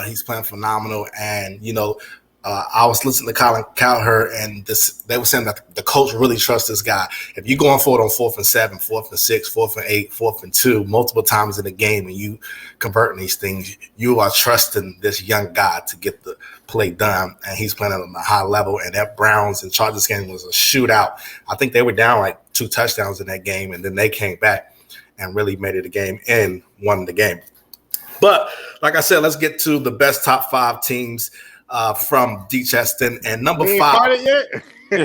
He's playing phenomenal. And, you know, I was listening to Colin Cowherd, and they were saying that the coach really trusts this guy. If you're going for it on 4th and 7, 4th and 6, 4th and 8, 4th and 2, multiple times in the game, and you converting these things, you are trusting this young guy to get the play done, and he's playing on a high level. And that Browns and Chargers game was a shootout. I think they were down like 2 touchdowns in that game, and then they came back and really made it a game and won the game. But like I said, let's get to the best top 5 teams from D. Cheston. And number 5. You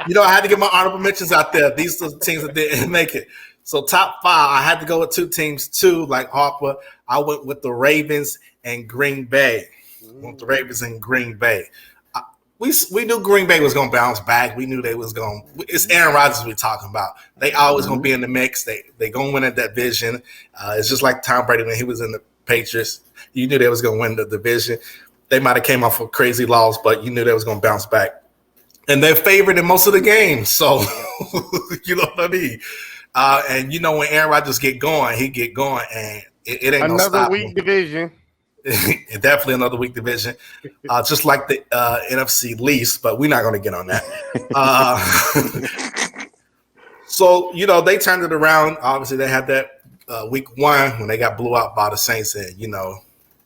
know, I had to get my honorable mentions out there. These are the teams that didn't make it. So top 5, I had to go with 2 teams too, like Harper. I went with the Ravens and Green Bay. With the Ravens and Green Bay. We knew Green Bay was going to bounce back. We knew they was going to – it's Aaron Rodgers we're talking about. They always going to be in the mix. They going to win at that division. It's just like Tom Brady when he was in the Patriots. You knew they was going to win the division. They might have came off a crazy loss, but you knew they was going to bounce back. And they're favored in most of the games. So, you know what I mean? And, you know, when Aaron Rodgers get going, he get going. And it ain't another weak division. Definitely another weak division. Just like the NFC least, but we're not going to get on that. So, you know, they turned it around. Obviously, they had that week 1 when they got blew out by the Saints. And, you know,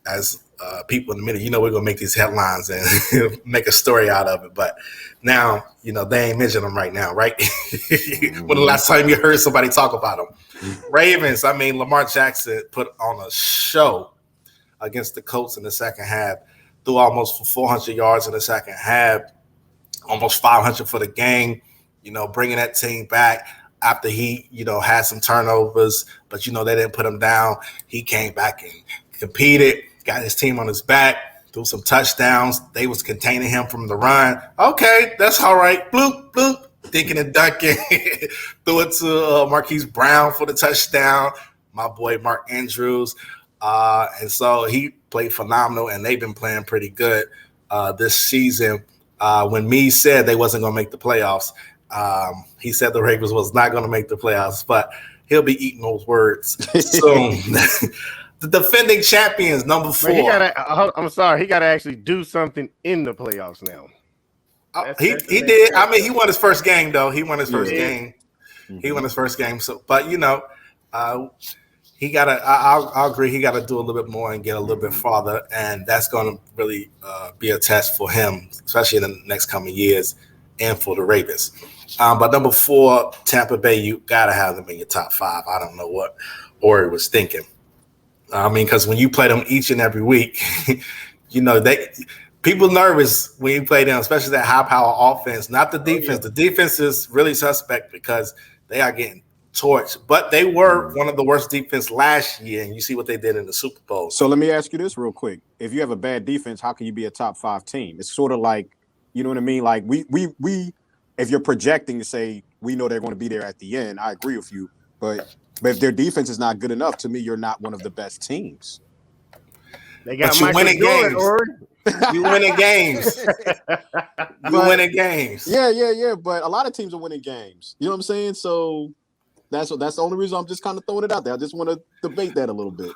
as people in a minute. We're gonna make these headlines and make a story out of it. But now, they ain't mentioning them right now, right? When the last time you heard somebody talk about them? Ravens. I mean, Lamar Jackson put on a show against the Colts in the second half. Threw almost for 400 yards in the second half, almost 500 for the game. Bringing that team back after he, had some turnovers, but they didn't put him down. He came back and competed, got his team on his back, threw some touchdowns. They was containing him from the run. Okay, that's all right. Bloop, bloop, thinking and dunking. Threw it to Marquise Brown for the touchdown. My boy Mark Andrews. And so he played phenomenal, and they've been playing pretty good this season. When me said they wasn't going to make the playoffs, he said the Ravens was not going to make the playoffs, but he'll be eating those words soon. The defending champions, number 4. I'm sorry, he got to actually do something in the playoffs now. He did. I mean, he won his first game, though. He won his first game. He won his first game. So, but he got to. I'll agree. He got to do a little bit more and get a little bit farther, and that's going to really be a test for him, especially in the next coming years, and for the Ravens. But number 4, Tampa Bay. You got to have them in your top 5. I don't know what Orrie was thinking. I mean, because when you play them each and every week, people nervous when you play them, especially that high-power offense. Not the defense. The defense is really suspect because they are getting torched. But they were one of the worst defense last year, and you see what they did in the Super Bowl. So let me ask you this real quick. If you have a bad defense, how can you be a top 5 team? It's sort of like, you know what I mean? Like we if you're projecting to say we know they're going to be there at the end, I agree with you. But if their defense is not good enough, to me, you're not one of the best teams. They got you winning games. You winning games. You winning games. Yeah. But a lot of teams are winning games. You know what I'm saying? So that's the only reason I'm just kind of throwing it out there. I just want to debate that a little bit.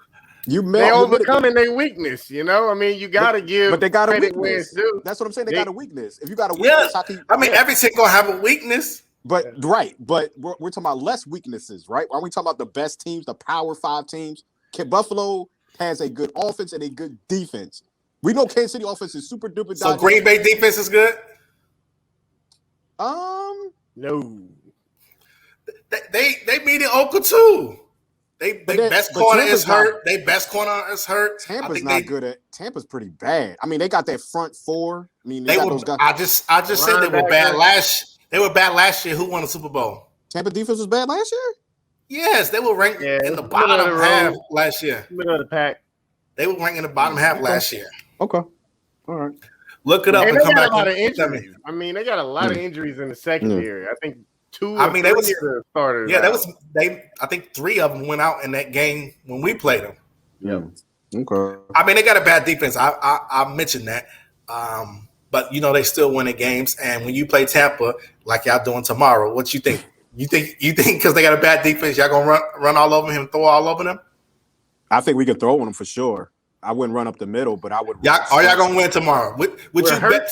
They're overcoming their weakness, I mean, you got to give. But they got a weakness. That's what I'm saying. They got a weakness. If you got a weakness, how can you? I mean, every team gonna have a weakness. But we're talking about less weaknesses, right? Aren't we talking about the best teams, the Power 5 teams? Buffalo has a good offense and a good defense. We know Kansas City offense is super duper. So Green Bay defense is good. No. They mediocre too. They best corner is hurt. They best corner is hurt. Tampa's not good at. Tampa's pretty bad. I mean, they got that front 4. I mean, they were. Those guys. I just said they were bad last. They were bad last year. Who won the Super Bowl? Tampa defense was bad last year? Yes, they were ranked in the bottom half last year. Middle of the pack. They were ranked in the bottom half last year. Okay. All right. Look it up and come back. A lot of injuries. I mean, they got a lot of injuries in the secondary. I think 2 I mean, they was the starters. Yeah, I think 3 of them went out in that game when we played them. Yeah. Okay. I mean, they got a bad defense. I mentioned that. But they still winning games. And when you play Tampa, like y'all doing tomorrow, what you think? You think because they got a bad defense, y'all gonna run all over him, throw all over them? I think we could throw on them for sure. I wouldn't run up the middle, but I would. Are y'all gonna win tomorrow? Would you bet?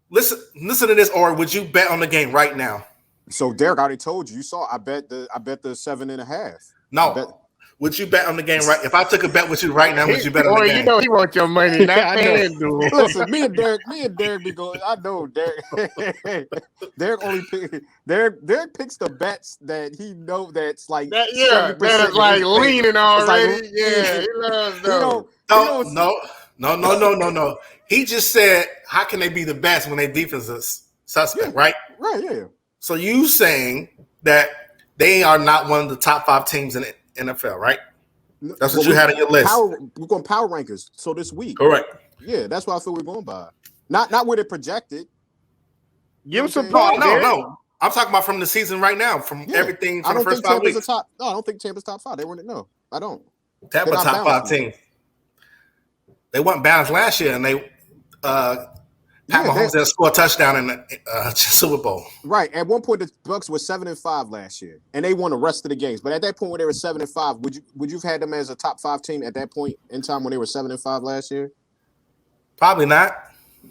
Listen to this, or would you bet on the game right now? So Derrick, I already told you. You saw. I bet the 7.5. No. Would you bet on the game right? If I took a bet with you right now, would you bet on the game? He wants your money, not FanDuel. Listen, me and Derrick be going. I know Derrick. Derrick picks the bets that he know that's like that is like leaning already. He loves those. No. He just said, how can they be the best when their defense is suspect, right? Right, yeah. So you saying that they are not one of the top 5 teams in the NFL, right? That's what you had on your list. We're going power rankers. So this week, correct? Yeah, that's what I feel we're going by. Not where they projected. Give them some thought. No. I'm talking about from the season right now, from everything from the first 5 weeks. I don't think Tampa's top 5. They weren't. No, I don't. Tampa top 5 team. They weren't balanced last year, and they Pat Mahomes didn't score a touchdown in the Super Bowl. Right. At one point, the Bucs were 7-5 last year, and they won the rest of the games. But at that point, when they were 7-5, would you have had them as a top 5 team at that point in time when they were 7-5 last year? Probably not.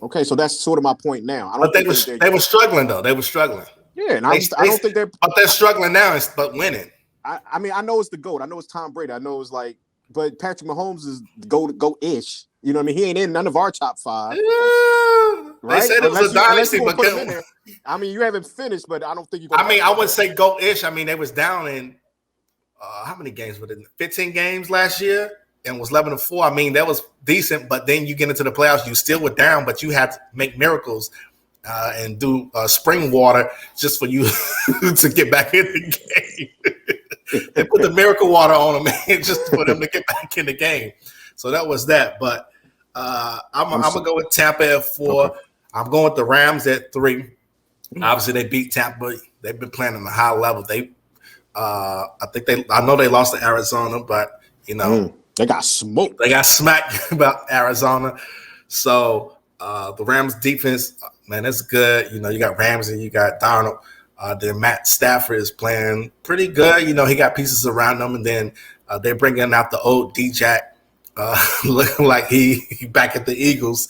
Okay, so that's sort of my point now. But they were struggling though. They were struggling. Yeah, and I don't think they're. But they're struggling now, but winning. I mean, I know it's the GOAT. I know it's Tom Brady. I know it's like. but Patrick Mahomes is go-ish. You know what I mean? He ain't in none of our top 5. Right? They said it was a dynasty, but I mean, you haven't finished, but I don't think you. I wouldn't say go-ish. I mean, they was down in how many games were it? 15 games last year, and was 11-4. I mean, that was decent, but then you get into the playoffs, you still were down, but you had to make miracles and do spring water just for you to get back in the game. They put the miracle water on them, man, just for them to get back in the game. So that was that. But I'm gonna go with Tampa at 4. Okay. I'm going with the Rams at 3. Obviously, they beat Tampa. They've been playing on a high level. I know they lost to Arizona, but you know they got smoked. They got smacked about Arizona. So the Rams defense, man, that's good. You know, you got Ramsey, you got Donald. Then Matt Stafford is playing pretty good. You know, he got pieces around him, and then they're bringing out the old D-Jack, looking like he back at the Eagles.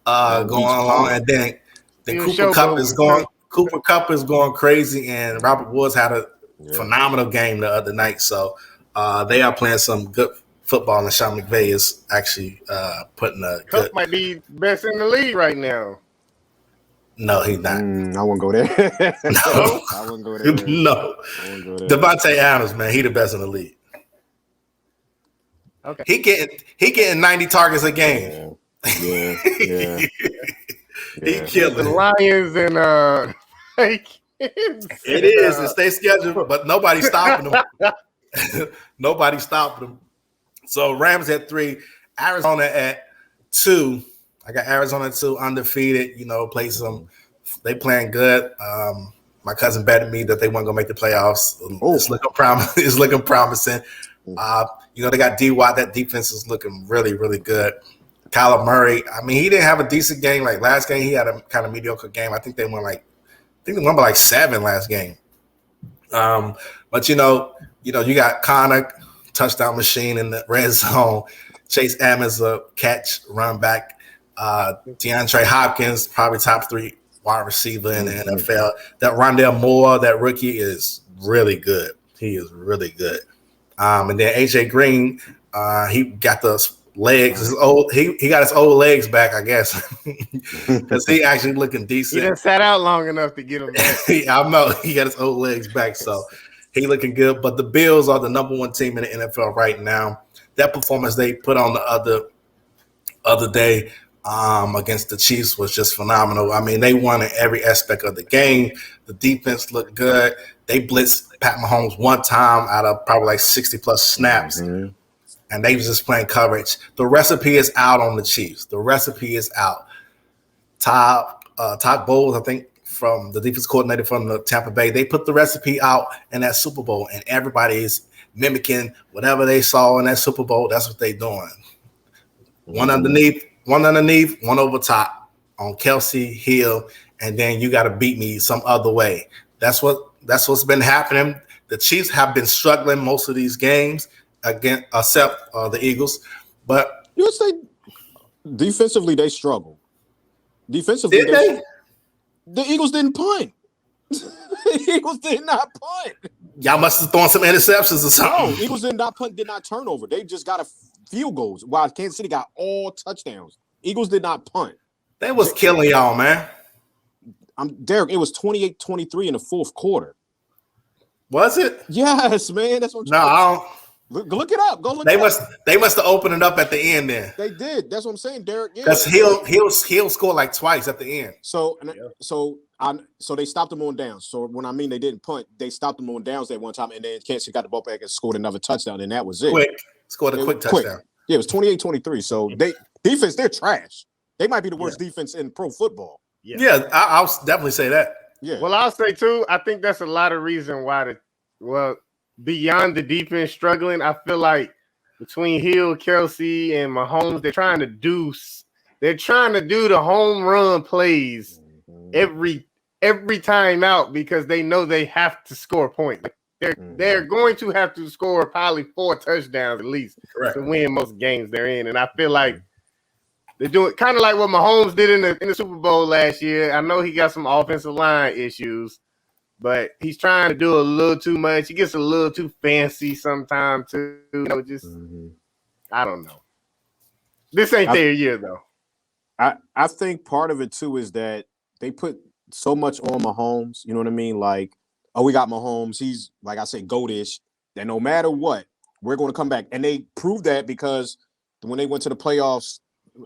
Going along, and then Cooper Kupp is going crazy, and Robert Woods had a phenomenal game the other night. So they are playing some good football, and Sean McVay is actually putting a Kupp good. Might be best in the league right now. No, he's not. I wouldn't go there. No, I wouldn't go there. No, Devontae Adams, man, he the best in the league. Okay, he getting 90 targets a game. Yeah. He killing the Lions and it is. It's their schedule, but nobody's stopping them. Nobody's stopping them. So Rams at 3, Arizona at 2. I got Arizona at 2, undefeated. You know, they playing good. My cousin betted me that they weren't gonna make the playoffs. It's looking promising. You know, they got D-Watt. That defense is looking really, really good. Kyler Murray, I mean, he didn't have a decent game. Like last game, he had a kind of mediocre game. I think they won by like 7 last game. But you know, you got Connor, touchdown machine in the red zone. Chase Edmonds, a catch, run back. DeAndre Hopkins, probably top 3 wide receiver in the NFL. That Rondale Moore, that rookie, is really good. He is really good. And then AJ Green, he got the legs. He got his old legs back, I guess, because he actually looking decent. He done sat out long enough to get him back. I know he got his old legs back, so he looking good. But the Bills are the number 1 team in the NFL right now. That performance they put on the other day against the Chiefs was just phenomenal. I mean, they won in every aspect of the game. The defense looked good. They blitzed Pat Mahomes 1 time out of probably like 60-plus snaps. Mm-hmm. And they was just playing coverage. The recipe is out on the Chiefs. The recipe is out. Todd Bowles, I think, from the defense coordinator from the Tampa Bay, they put the recipe out in that Super Bowl, and everybody is mimicking whatever they saw in that Super Bowl. That's what they're doing. One underneath, one over top on Kelsey, Hill, and then you got to beat me some other way. That's what's been happening. The Chiefs have been struggling most of these games, again, except the Eagles. But you would say defensively they struggle. Defensively, the Eagles didn't punt. The Eagles did not punt. Y'all must have thrown some interceptions or something. No, Eagles did not punt, did not turnover. They just got a field goals, while Kansas City got all touchdowns. Eagles did not punt. They was killing y'all, man. Derrick, it was 28-23 in the fourth quarter. Was it? Yes, man. That's what I don't. Look it up. Go look. They must have opened it up at the end there. They did. That's what I'm saying, Derrick. Because he'll score like twice at the end. So they stopped them on downs. So when I mean they didn't punt, they stopped them on downs that one time, and then Kansas City got the ball back and scored another touchdown, and that was it. Scored a quick touchdown. Yeah, it was 28-23. So defense, they're trash. They might be the worst defense in pro football. Yeah, I'll definitely say that. Yeah. Well, I'll say too, I think that's a lot of reason why beyond the defense struggling, I feel like between Hill, Kelsey, and Mahomes, they're trying to do the home run plays every time out because they know they have to score points. They're going to have to score probably 4 touchdowns at least to win most games they're in. And I feel like they're doing kind of like what Mahomes did in the Super Bowl last year. I know he got some offensive line issues, but he's trying to do a little too much. He gets a little too fancy sometimes too. I don't know. This ain't their year though. I think part of it too is that they put so much on Mahomes. You know what I mean? Like, oh, we got Mahomes. He's, like I said, goatish. That no matter what, we're going to come back. And they proved that because when they went to the playoffs,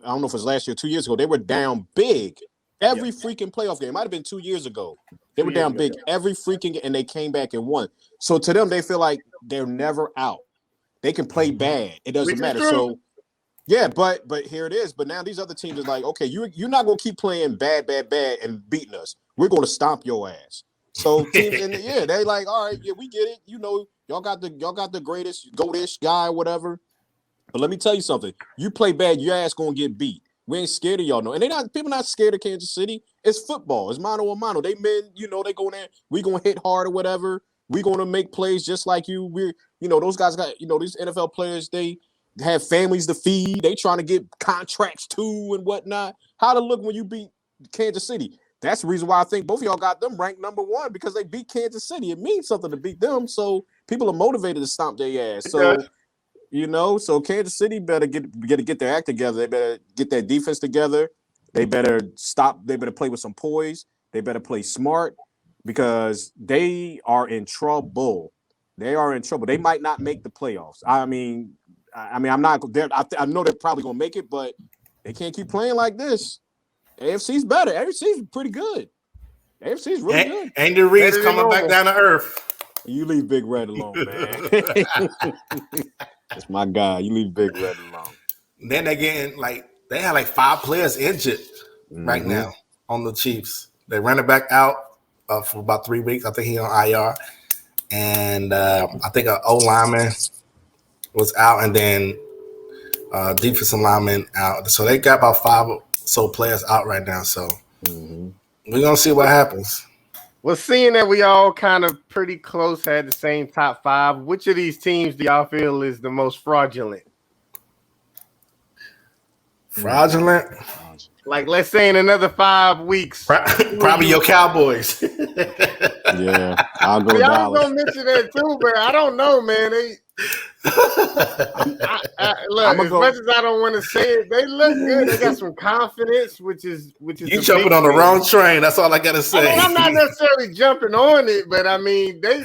I don't know if it was last year, 2 years ago, they were down big. Every freaking playoff game. It might have been 2 years ago. They were down big every freaking, and they came back and won. So to them, they feel like they're never out. They can play bad. It doesn't matter. So yeah, but here it is. But now these other teams are like, okay, you're not gonna keep playing bad and beating us. We're gonna stomp your ass. So teams they like, all right, yeah, we get it. You know, y'all got the greatest goatish guy, whatever. But let me tell you something. You play bad, your ass gonna get beat. We ain't scared of y'all, no. And people not scared of Kansas City. It's football. It's mano a mano. They men, they go there. We gonna hit hard or whatever. We gonna make plays just like you. We're, those guys got, these NFL players, they have families to feed. They trying to get contracts too and whatnot. How to look when you beat Kansas City. That's the reason why I think both of y'all got them ranked number one, because they beat Kansas City. It means something to beat them. So people are motivated to stomp their ass. So, so Kansas City better get their act together. They better get their defense together. They better stop. They better play with some poise. They better play smart, because they are in trouble. They are in trouble. They might not make the playoffs. I mean, I'm not there. I know they're probably gonna make it, but they can't keep playing like this. AFC's better. AFC's pretty good. AFC's really good. Andy Reid's coming back down to earth. You leave Big Red alone, man. That's my guy. You leave Big Red alone. Then they have like 5 players injured right now on the Chiefs. They ran it back out for about 3 weeks. I think he's on IR, and I think an O lineman was out, and then defensive lineman out. So they got about 5 or so players out right now. So we're gonna see what happens. Well, seeing that we all kind of pretty close had the same top 5, which of these teams do y'all feel is the most fraudulent? Fraudulent? Like, let's say in another 5 weeks. Probably your Cowboys. Yeah, I'll go Y'all Dallas. gonna mention that too, but I don't know, man. Look, much as I don't want to say it, they look good. They got some confidence, which is you jumping on the wrong train. That's all I gotta say. I mean, I'm not necessarily jumping on it, but I mean they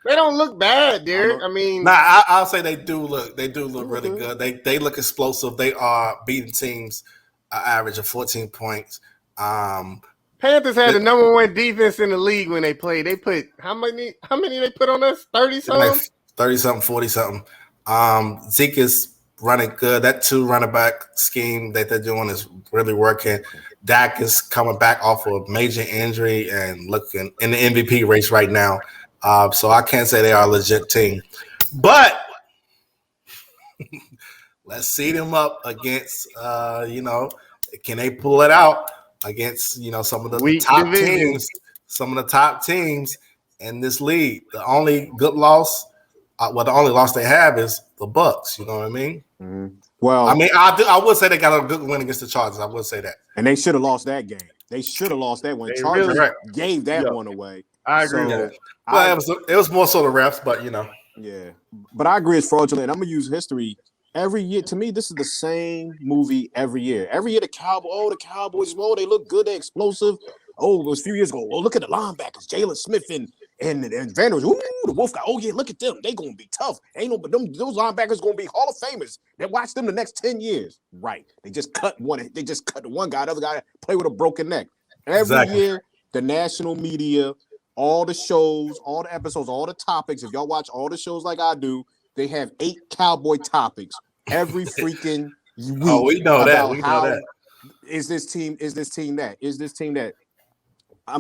don't look bad, Derrick. I mean, I'll say they do look really good. They look explosive. They are beating teams average of 14 points. Panthers had the number 1 defense in the league when they played. They put how many they put on us? 30-something? Like 30-something, 40-something. Zeke is running good. That 2 running back scheme that they're doing is really working. Dak is coming back off of a major injury and looking in the MVP race right now. So I can't say they are a legit team. But let's see them up against, can they pull it out against, some of the top teams, some of the top teams in this league. The only good loss, the only loss they have is the Bucks. You know what I mean? Mm-hmm. Well, I mean, I would say they got a good win against the Chargers. I would say that. And they should have lost that game. They should have lost that one. Chargers gave that one away. I agree with that. Well, it was more so the refs, but Yeah, but I agree it's fraudulent. I'm gonna use history every year. To me, this is the same movie every year. Every year, the Cowboys, they look good, they're explosive. Oh, it was a few years ago. Oh, look at the linebackers, Jalen Smith and Vanders. Ooh, the Wolf guy. Oh yeah, look at them. They gonna be tough. But those linebackers gonna be Hall of Famers. They watch them the next 10 years. Right? They just cut one. They just cut the one guy. The other guy play with a broken neck. Every year, the national media, all the shows, all the episodes, all the topics. If y'all watch all the shows like I do, they have 8 Cowboy topics every freaking week. Oh, we know that. We know that. Is this team that? Is this team that?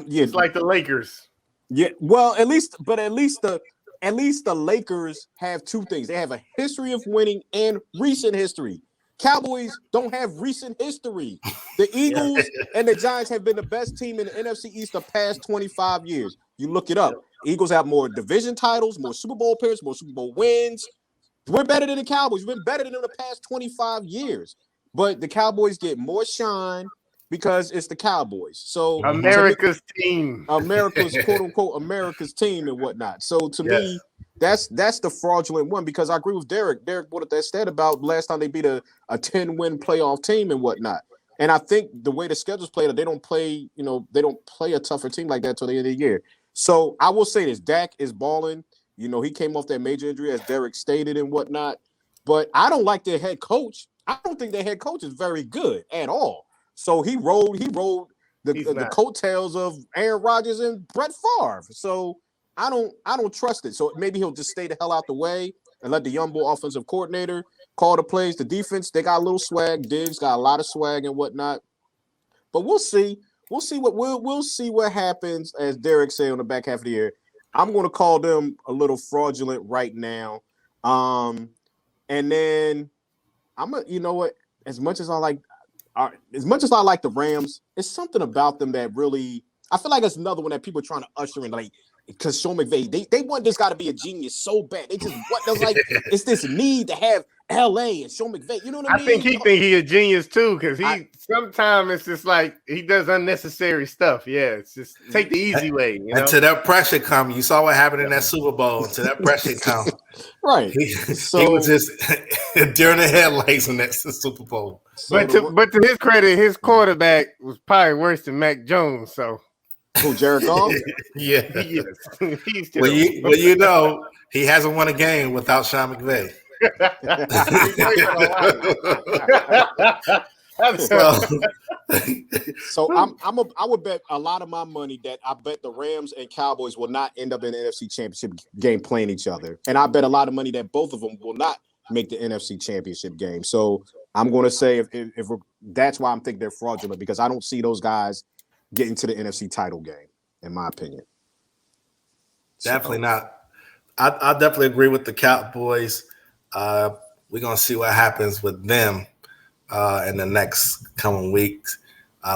It's like the Lakers. Yeah, well, at least the Lakers have 2 things. They have a history of winning and recent history. Cowboys don't have recent history. The Eagles and the Giants have been the best team in the NFC East the past 25 years. You look it up. Eagles have more division titles, more Super Bowl appearances, more Super Bowl wins. We're better than the Cowboys. We've been better than them the past 25 years. But the Cowboys get more shine because it's the Cowboys. So America's team. America's quote unquote America's team and whatnot. So to me, That's the fraudulent one, because I agree with Derrick. Derrick, what they said about last time they beat a 10-win playoff team and whatnot. And I think the way the schedule's played, they don't play a tougher team like that till the end of the year. So I will say this: Dak is balling. He came off that major injury, as Derrick stated, and whatnot. But I don't like their head coach. I don't think their head coach is very good at all. So he rode the coattails of Aaron Rodgers and Brett Favre. So I don't trust it. So maybe he'll just stay the hell out the way and let the young boy offensive coordinator call the plays. The defense, they got a little swag. Diggs got a lot of swag and whatnot. But we'll see. We'll see what happens, as Derrick said, on the back half of the year. I'm going to call them a little fraudulent right now. And then you know what? As much as I like the Rams, it's something about them that really, I feel like it's another one that people are trying to usher in, like, because Sean McVay, they want this guy to be a genius so bad. They just it's this need to have LA and Sean McVay. You know what I mean? I think he a genius too, because sometimes it's just like he does unnecessary stuff. Yeah, it's just take the easy way. Until that pressure come, you saw what happened in that Super Bowl. Until that pressure come, right? He was just during the headlights in that Super Bowl. But to his credit, his quarterback was probably worse than Mac Jones. So. Who, Jared Goff? Yeah. Well, he hasn't won a game without Sean McVay. So I would bet a lot of my money that I bet the Rams and Cowboys will not end up in the NFC Championship game playing each other, and I bet a lot of money that both of them will not make the NFC Championship game. So I'm going to say if that's why I'm thinking they're fraudulent, because I don't see those guys getting to the NFC title game, in my opinion. Definitely not. I definitely agree with the Cowboys. We're going to see what happens with them in the next coming weeks.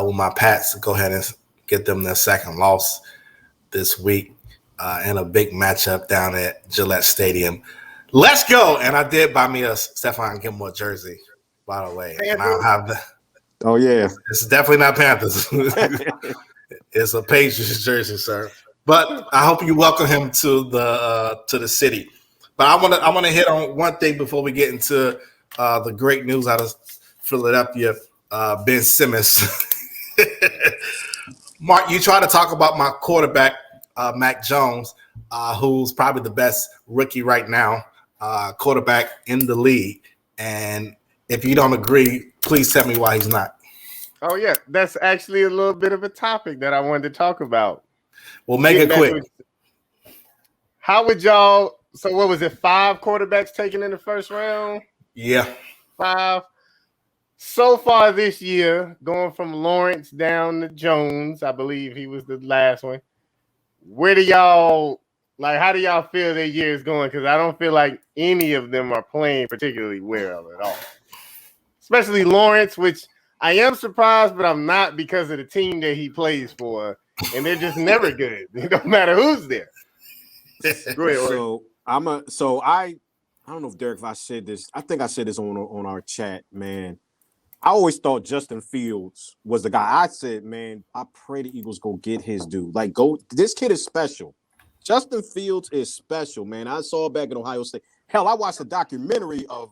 With my Pats, go ahead and get them their second loss this week in a big matchup down at Gillette Stadium. Let's go. And I did buy me a Stephon Gilmore jersey, by the way. And I don't have the. Oh, yeah. It's definitely not Panthers. It's a Patriots jersey, sir. But I hope you welcome him to the city. But I want to hit on one thing before we get into the great news out of Philadelphia. Ben Simmons. Mark, you try to talk about my quarterback, Mac Jones, who's probably the best rookie right now, quarterback in the league. And if you don't agree, please tell me why he's not. Oh, yeah. That's actually a little bit of a topic that I wanted to talk about. Well, make it quick. How would y'all – so what was it, 5 quarterbacks taken in the first round? Yeah. 5. So far this year, going from Lawrence down to Jones, I believe he was the last one. Where do y'all – like, how do y'all feel their year is going? Because I don't feel like any of them are playing particularly well at all. Especially Lawrence, which – I am surprised, but I'm not, because of the team that he plays for, and they're just never good. It don't matter who's there. Go ahead, so I don't know if Derrick, if I said this, I think I said this on our chat, man. I always thought Justin Fields was the guy. I said, man, I pray the Eagles go get his dude. Like, this kid is special. Justin Fields is special, man. I saw back in Ohio State. Hell, I watched a documentary of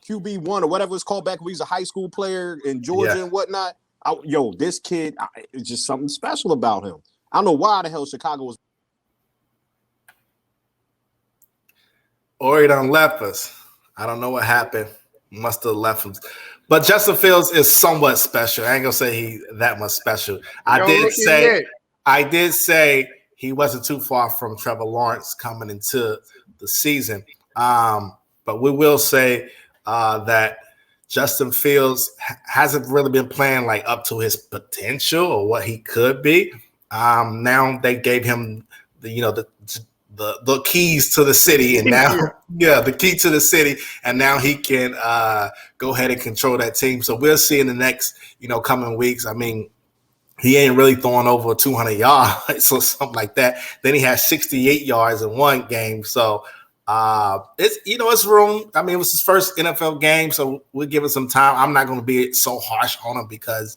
QB1 or whatever it's called back when he was a high school player in Georgia and whatnot. This kid, it's just something special about him. I don't know why the hell Chicago was. Orrie done left us. I don't know what happened. Must have left him. But Justin Fields is somewhat special. I ain't gonna say he that much special. I did say he wasn't too far from Trevor Lawrence coming into the season. But we will say that Justin Fields hasn't really been playing like up to his potential or what he could be. Now they gave him the keys to the city, and now the key to the city, and now he can go ahead and control that team. So we'll see in the next coming weeks. I mean, he ain't really throwing over 200 yards or something like that. Then he has 68 yards in one game. So it's room. I mean, it was his first NFL game, so we'll give it some time. I'm not going to be so harsh on him because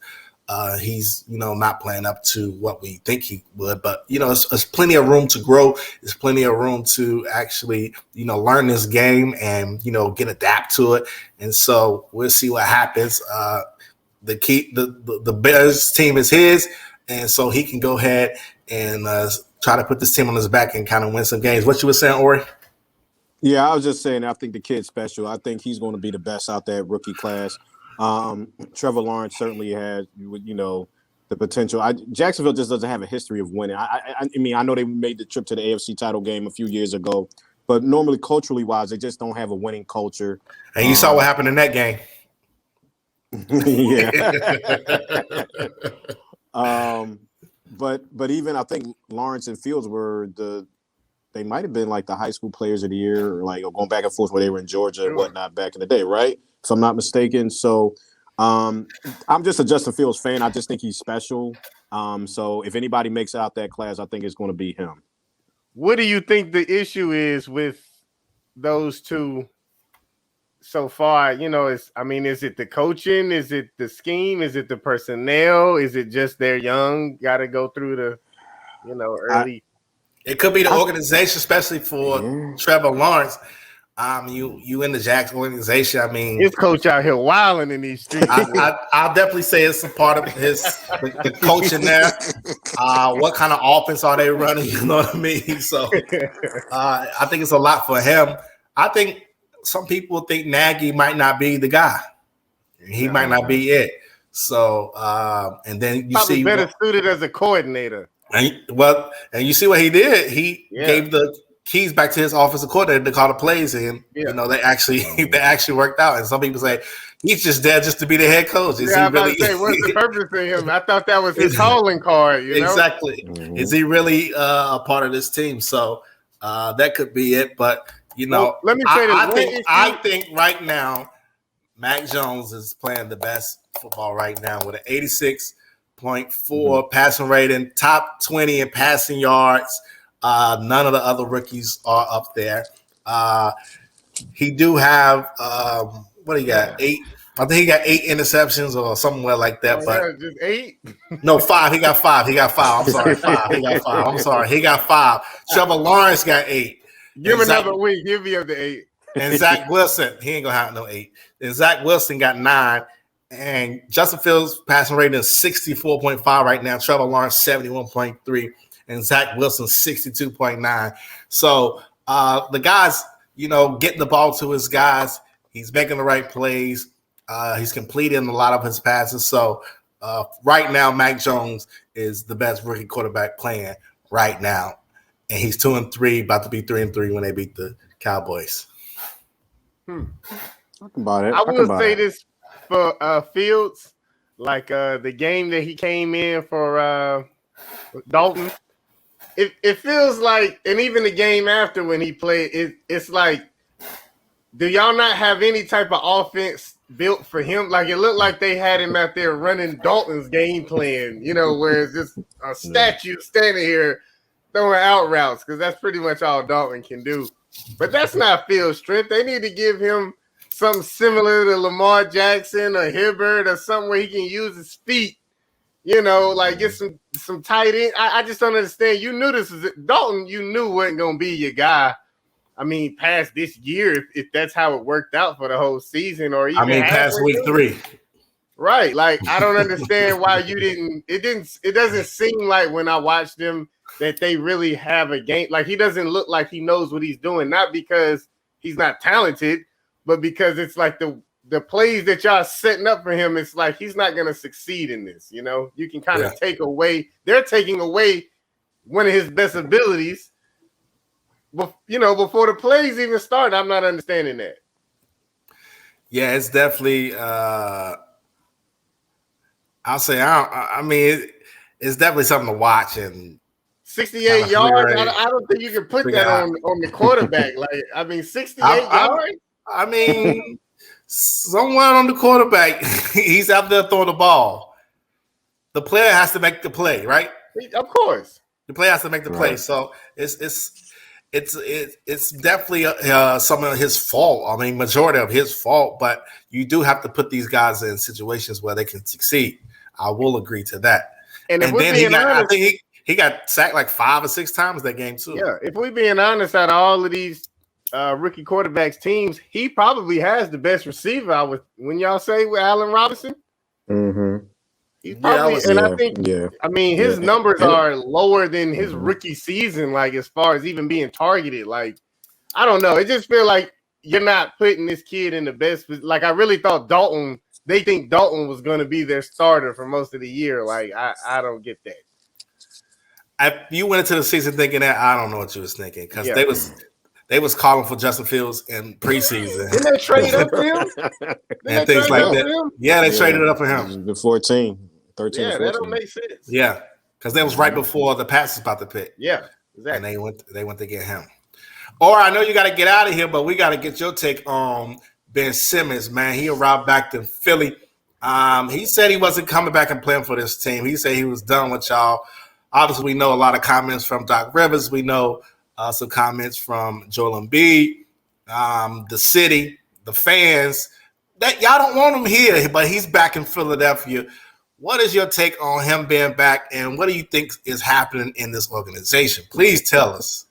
he's not playing up to what we think he would. But there's plenty of room to grow. There's plenty of room to actually learn this game and get adapt to it. And so we'll see what happens. The Bears team is his, and so he can go ahead and try to put this team on his back and kind of win some games. What you were saying, Orrie? Yeah, I was just saying, I think the kid's special. I think he's going to be the best out there rookie class. Trevor Lawrence certainly has, the potential. Jacksonville just doesn't have a history of winning. I mean, I know they made the trip to the AFC title game a few years ago, but normally, culturally wise, they just don't have a winning culture. And you saw what happened in that game. Yeah. But even I think Lawrence and Fields they might have been like the high school players of the year, or like going back and forth where they were in Georgia and whatnot back in the day, right? If I'm not mistaken. So I'm just a Justin Fields fan. I just think he's special. So if anybody makes out that class, I think it's going to be him. What do you think the issue is with those two so far? Is it the coaching? Is it the scheme? Is it the personnel? Is it just they're young, got to go through the, early? It could be the organization, especially for Trevor Lawrence. You in the Jacks organization. I mean, his coach out here wilding in these streets. I'll definitely say it's a part of the coaching there. What kind of offense are they running? You know what I mean? So I think it's a lot for him. I think some people think Nagy might not be the guy. He might not be it. So and then you probably see better suited as a coordinator. And you see what he did. He gave the keys back to his offensive coordinator to call the plays, and they actually worked out. And some people say he's just there just to be the head coach. Is he really? What's the purpose of him? I thought that was his calling card. Exactly. Mm-hmm. Is he really a part of this team? So that could be it. But let me say this. I think right now, Mac Jones is playing the best football right now with an 86.4 passing rating, top 20 in passing yards. None of the other rookies are up there. He do have what do you got? 8. I think he got 8 interceptions or somewhere like that. But just 8? No, 5. He got 5. I'm sorry, 5. He got 5. I'm sorry. He got 5. Trevor Lawrence got 8. Give him another week. Give me up to 8. And Zach Wilson, he ain't gonna have no 8. And Zach Wilson got 9. And Justin Fields' passing rating is 64.5 right now. Trevor Lawrence 71.3. And Zach Wilson 62.9. So the guys, getting the ball to his guys. He's making the right plays. He's completing a lot of his passes. So right now, Mac Jones is the best rookie quarterback playing right now. And he's 2-3, about to be 3-3 when they beat the Cowboys. Talk about it. I will say this for Fields, like the game that he came in for Dalton. It feels like, and even the game after when he played, it's like, do y'all not have any type of offense built for him? Like, it looked like they had him out there running Dalton's game plan, where it's just a statue standing here throwing out routes, because that's pretty much all Dalton can do. But that's not Fields' strength. They need to give him something similar to Lamar Jackson or Hibbert or something where he can use his feet. Like get some tight end. I just don't understand. You knew this was Dalton. You knew wasn't gonna be your guy. I mean, past this year, if that's how it worked out for the whole season, or even past week 3, right? Like, I don't understand why you didn't. It doesn't seem like when I watched them that they really have a game. Like, he doesn't look like he knows what he's doing. Not because he's not talented, but because it's like the plays that y'all setting up for him, it's like he's not going to succeed in this. You can kind of take away. They're taking away one of his best abilities. But before the plays even start, I'm not understanding that. Yeah, it's definitely. I'll say, I mean, it's definitely something to watch. And 68 yards. I don't think you can put that on the quarterback. Like, I mean, 68 yards. I mean, someone on the quarterback, he's out there throwing the ball. The player has to make the play, right? Of course, the player has to make the play. So it's definitely some of his fault. I mean, majority of his fault. But you do have to put these guys in situations where they can succeed. I will agree to that. And if And we're then being honest, I think he got sacked like 5 or 6 times that game too. Yeah, if we're being honest, out of all of these rookie quarterbacks teams, he probably has the best receiver. When y'all say with Allen Robinson, he's probably, I mean, his numbers are lower than his rookie season. Like as far as even being targeted, like I don't know. It just feel like you're not putting this kid in the best. Like I really thought Dalton. They think Dalton was going to be their starter for most of the year. Like I don't get that. You went into the season thinking that. I don't know what you was thinking because they was calling for Justin Fields in preseason. Didn't they trade up for him? And things like that. Yeah, they traded it up for him. The 13, 13. Yeah, that don't make sense. Yeah, because that was right before the Pats was about to pick. Yeah, exactly. And they went to get him. Or I know you got to get out of here, but we got to get your take on Ben Simmons, man. He arrived back to Philly. He said he wasn't coming back and playing for this team. He said he was done with y'all. Obviously, we know a lot of comments from Doc Rivers. We know some comments from Joel Embiid, the city, the fans. That y'all don't want him here, but he's back in Philadelphia. What is your take on him being back, and what do you think is happening in this organization? Please tell us.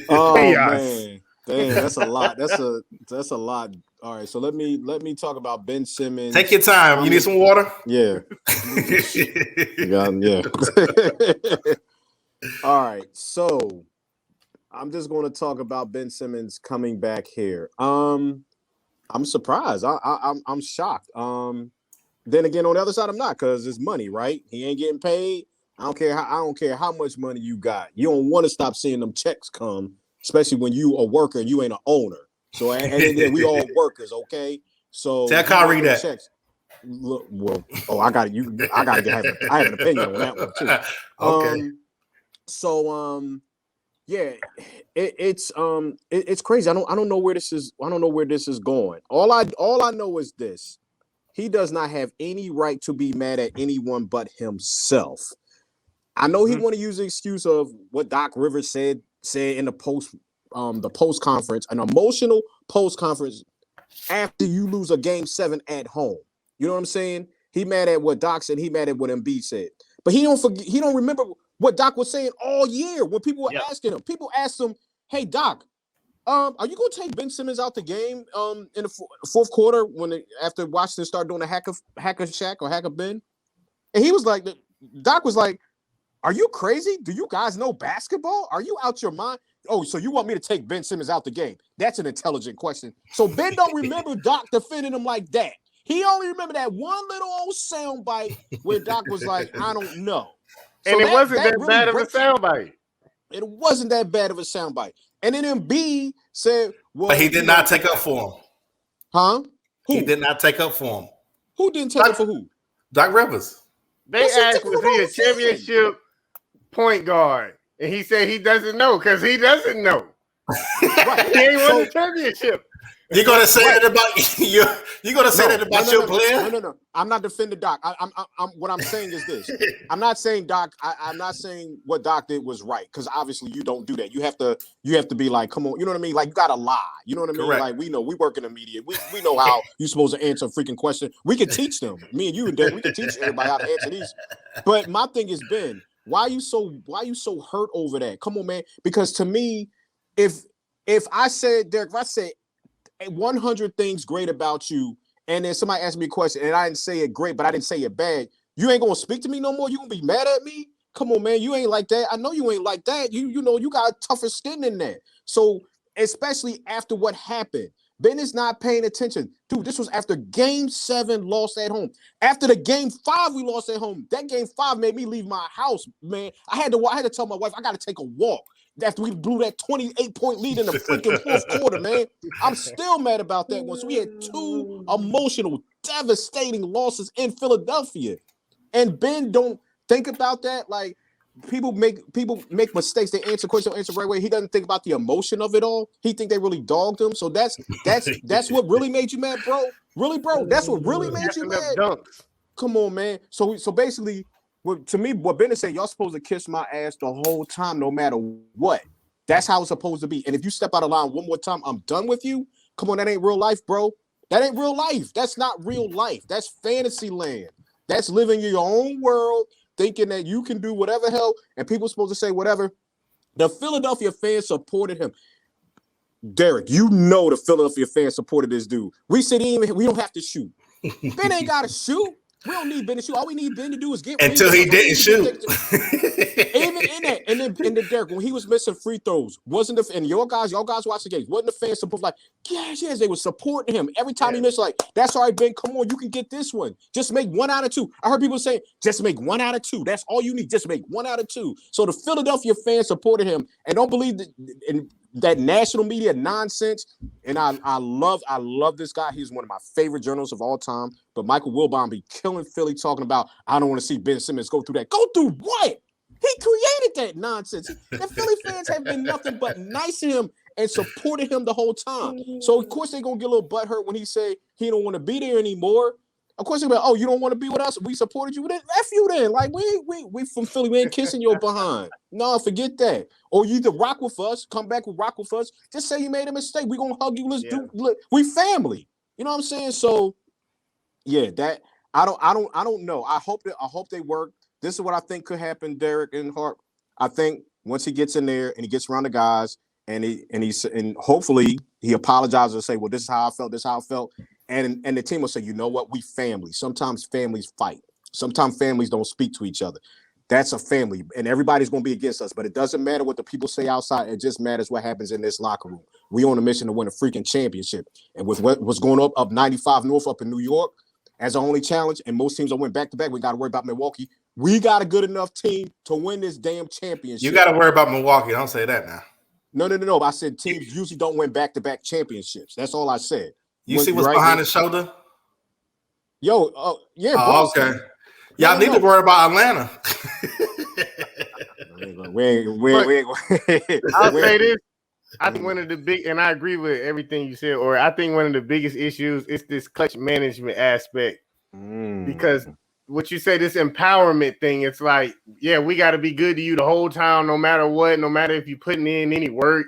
Oh man, damn, that's a lot. That's a lot. All right, so let me talk about Ben Simmons. Take your time. You need some water? Yeah. Yeah. All right, so I'm just going to talk about Ben Simmons coming back here. I'm surprised. I'm shocked. Then again, on the other side, I'm not, because it's money, right? He ain't getting paid. I don't care how much money you got. You don't want to stop seeing them checks come, especially when you a worker and you ain't an owner. So and then we all workers, okay? So tell Kyrie that. Checks. Look, well, I have an opinion on that one too. Okay. It's crazy. I don't know where this is. I don't know where this is going. All I know is this: he does not have any right to be mad at anyone but himself. I know he want to use the excuse of what Doc Rivers said in the post conference, an emotional post conference after you lose a game 7 at home. You know what I'm saying? He mad at what Doc said. He mad at what Embiid said. But he don't remember what Doc was saying all year when people were asking him. People asked him, "Hey Doc, are you gonna take Ben Simmons out the game in the fourth quarter after Washington started doing a hacker Shaq or hacker Ben?" And he was like, Doc was like, "Are you crazy? Do you guys know basketball? Are you out your mind? Oh, so you want me to take Ben Simmons out the game?" That's an intelligent question. So Ben don't remember Doc defending him like that. He only remember that one little old soundbite where Doc was like, "I don't know." So and it wasn't that really bad of a soundbite. It wasn't that bad of a soundbite. And then Embiid said, "Well," but he did not take up for him. Huh? He did not take up for him. Who didn't take up for who? Doc Rivers. They asked, was he a championship point guard? And he said he doesn't know because he doesn't know. Right. He ain't won the championship. You're gonna say that about you? You're gonna say that about your player? No. I'm not defending Doc. I'm what I'm saying is this. I'm not saying Doc. I'm not saying what Doc did was right, because obviously you don't do that. You have to be like, come on, you know what I mean? Like, you gotta lie. You know what I mean? Correct. Like, we know we work in the media. We know how you're supposed to answer a freaking question. We can teach them. Me and you and Dan, we can teach everybody how to answer these. But my thing has been, why you so hurt over that? Come on, man. Because to me, if I said, Derrick, if I said 100 things great about you, and then somebody asked me a question and I didn't say it great, but I didn't say it bad, you ain't gonna speak to me no more? You gonna be mad at me? Come on, man. You ain't like that. I know you ain't like that. You know you got tougher skin than that. So especially after what happened, Ben is not paying attention. Dude, this was after game 7 lost at home. After the game 5 we lost at home. That game 5 made me leave my house, man. I had to tell my wife I got to take a walk after we blew that 28-point lead in the freaking fourth quarter, man. I'm still mad about that one. So we had 2 emotional, devastating losses in Philadelphia. And Ben don't think about that. Like, people make mistakes. They answer questions, don't answer the right way. He doesn't think about the emotion of it all. He think they really dogged him. So that's what really made you mad, bro. Really, bro. That's what really made you mad. Come on, man. So basically, to me, what Ben is saying, y'all supposed to kiss my ass the whole time, no matter what. That's how it's supposed to be. And if you step out of line one more time, I'm done with you. Come on, that ain't real life, bro. That ain't real life. That's not real life. That's fantasy land. That's living in your own world, thinking that you can do whatever hell, and people are supposed to say whatever. The Philadelphia fans supported him. Derek, you know the Philadelphia fans supported this dude. We said we don't have to shoot. Ben ain't got to shoot. We don't need Ben to shoot. All we need Ben to do is get until he didn't shoot. Even in that, and then Derek, when he was missing free throws, wasn't the and y'all guys watch the games? Wasn't the fans support like yes, they were supporting him every time he missed? Like that's all right, Ben. Come on, you can get this one. Just make 1 out of 2. I heard people saying just make 1 out of 2. That's all you need. Just make 1 out of 2. So the Philadelphia fans supported him, and don't believe that national media nonsense. And I love this guy. He's one of my favorite journalists of all time. But Michael Wilbon be killing Philly talking about I don't want to see Ben Simmons go through that. Go through what? He created that nonsense. The Philly fans have been nothing but nice to him and supported him the whole time. So of course they're gonna get a little butthurt when he say he don't want to be there anymore. Of course they're like, oh, you don't want to be with us? We supported you. Then F you then. Like we from Philly, we ain't kissing your behind. No, forget that. Or you either rock with us, come back and rock with us. Just say you made a mistake. We gonna hug you. Let's do. Look, we family. You know what I'm saying? So yeah, that I don't know. I hope they work. This is what I think could happen, Derek and Hart. I think once he gets in there and he gets around the guys and hopefully he apologizes and say, well, this is how I felt. This is how I felt. And the team will say, you know what? We family. Sometimes families fight. Sometimes families don't speak to each other. That's a family, and everybody's going to be against us. But it doesn't matter what the people say outside. It just matters what happens in this locker room. We on a mission to win a freaking championship. And with what's going up 95 North up in New York as our only challenge, and most teams that went back-to-back, we got to worry about Milwaukee. We got a good enough team to win this damn championship. You got to worry about Milwaukee. Don't say that now. No. I said teams usually don't win back-to-back championships. That's all I said. You see what's behind his shoulder? Yo, yeah. Oh, okay. Y'all need to worry about Atlanta. I'll say this. I think one of the big, and I agree with everything you said, or I think one of the biggest issues is this clutch management aspect. Because what you say, this empowerment thing, it's like, yeah, we got to be good to you the whole time, no matter what, no matter if you're putting in any work.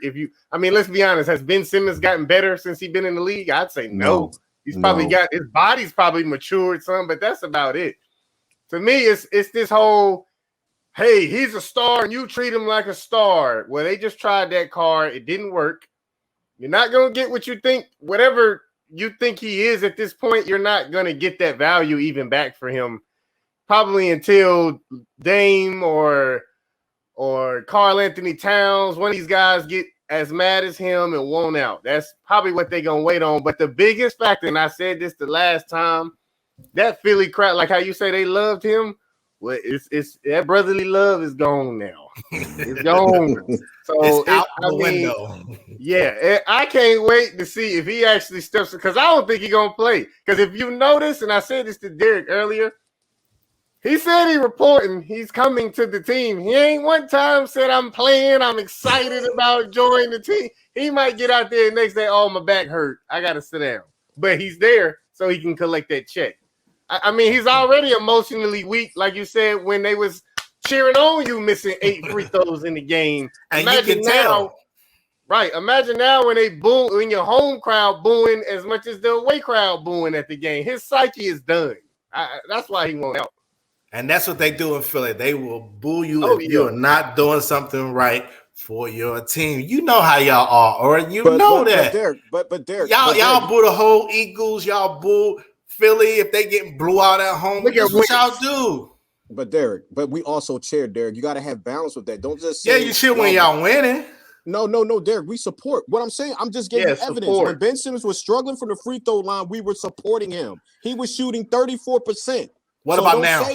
Let's be honest, has Ben Simmons gotten better since he's been in the league? I'd say no. He's probably got his body's probably matured some, but that's about it. To me, it's this whole, hey, he's a star and you treat him like a star. Well, they just tried that card. It didn't work. You're not going to get what you think, whatever you think he is at this point, you're not going to get that value even back for him. Probably until Dame or Karl Anthony Towns, one of these guys get as mad as him and won't out. That's probably what they're going to wait on. But the biggest factor, and I said this the last time, that Philly crowd, like how you say they loved him, well, it's that brotherly love is gone now. It's gone. So it's out the window. Yeah, I can't wait to see if he actually steps, because I don't think he's going to play. Because if you notice, and I said this to Derek earlier, he said he's coming to the team. He ain't one time said I'm playing, I'm excited about joining the team. He might get out there next day, oh, my back hurt, I got to sit down. But he's there so he can collect that check. I mean, he's already emotionally weak, like you said, when they was cheering on you missing 8 free throws in the game. And imagine you can tell. Right. Imagine now when they boo, when your home crowd booing as much as the away crowd booing at the game. His psyche is done. That's why he won't out. And that's what they do in Philly. They will boo you if you're not doing something right for your team. You know how y'all are, or know that. But Derek, y'all boo the whole Eagles. Y'all boo Philly if they getting blew out at home. That's what y'all do. But Derek, we also cheer, Derek. You got to have balance with that. Don't just say, you cheer when y'all winning. No, Derek. We support. What I'm saying, I'm just giving you evidence. Support. When Ben Simmons was struggling from the free throw line, we were supporting him. He was shooting 34%. What about now?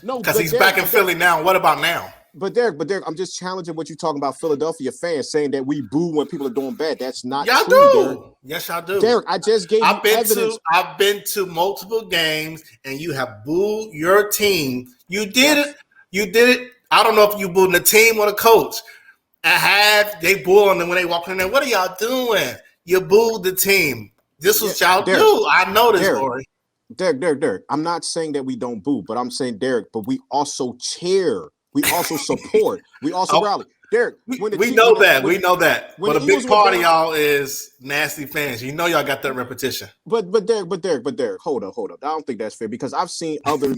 No, because he's back in Philly now. What about now? But Derek, I'm just challenging what you're talking about. Philadelphia fans saying that we boo when people are doing bad. That's not y'all true, do. Derek. Yes, y'all do. Derek, I just gave you evidence. I've been to multiple games, and you have booed your team. You did it. You did it. I don't know if you booed the team or the coach. They boo them when they walk in there. What are y'all doing? You booed the team. This was y'all Derek, do. I know this, Orrie. Derek. I'm not saying that we don't boo, but I'm saying, Derek, but we also cheer We also support. We also rally. Derrick, we know that. But a big part of y'all is nasty fans. You know y'all got that repetition. But Derrick, hold up. I don't think that's fair because I've seen other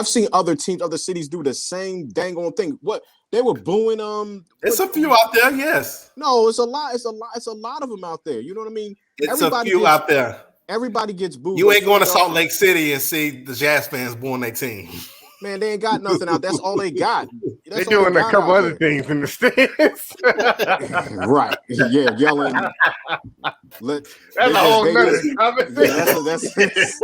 teams, other cities do the same dang on thing. What they were booing It's a few out there, yes. No, it's a lot of them out there. You know what I mean? It's a few out there. Everybody gets booed. You ain't going to Salt Lake City and see the Jazz fans booing their team. Man, they ain't got nothing out. That's all they got. They're doing a couple other things in the stands. Right. Yeah, yelling. That's a whole nother conversation. That's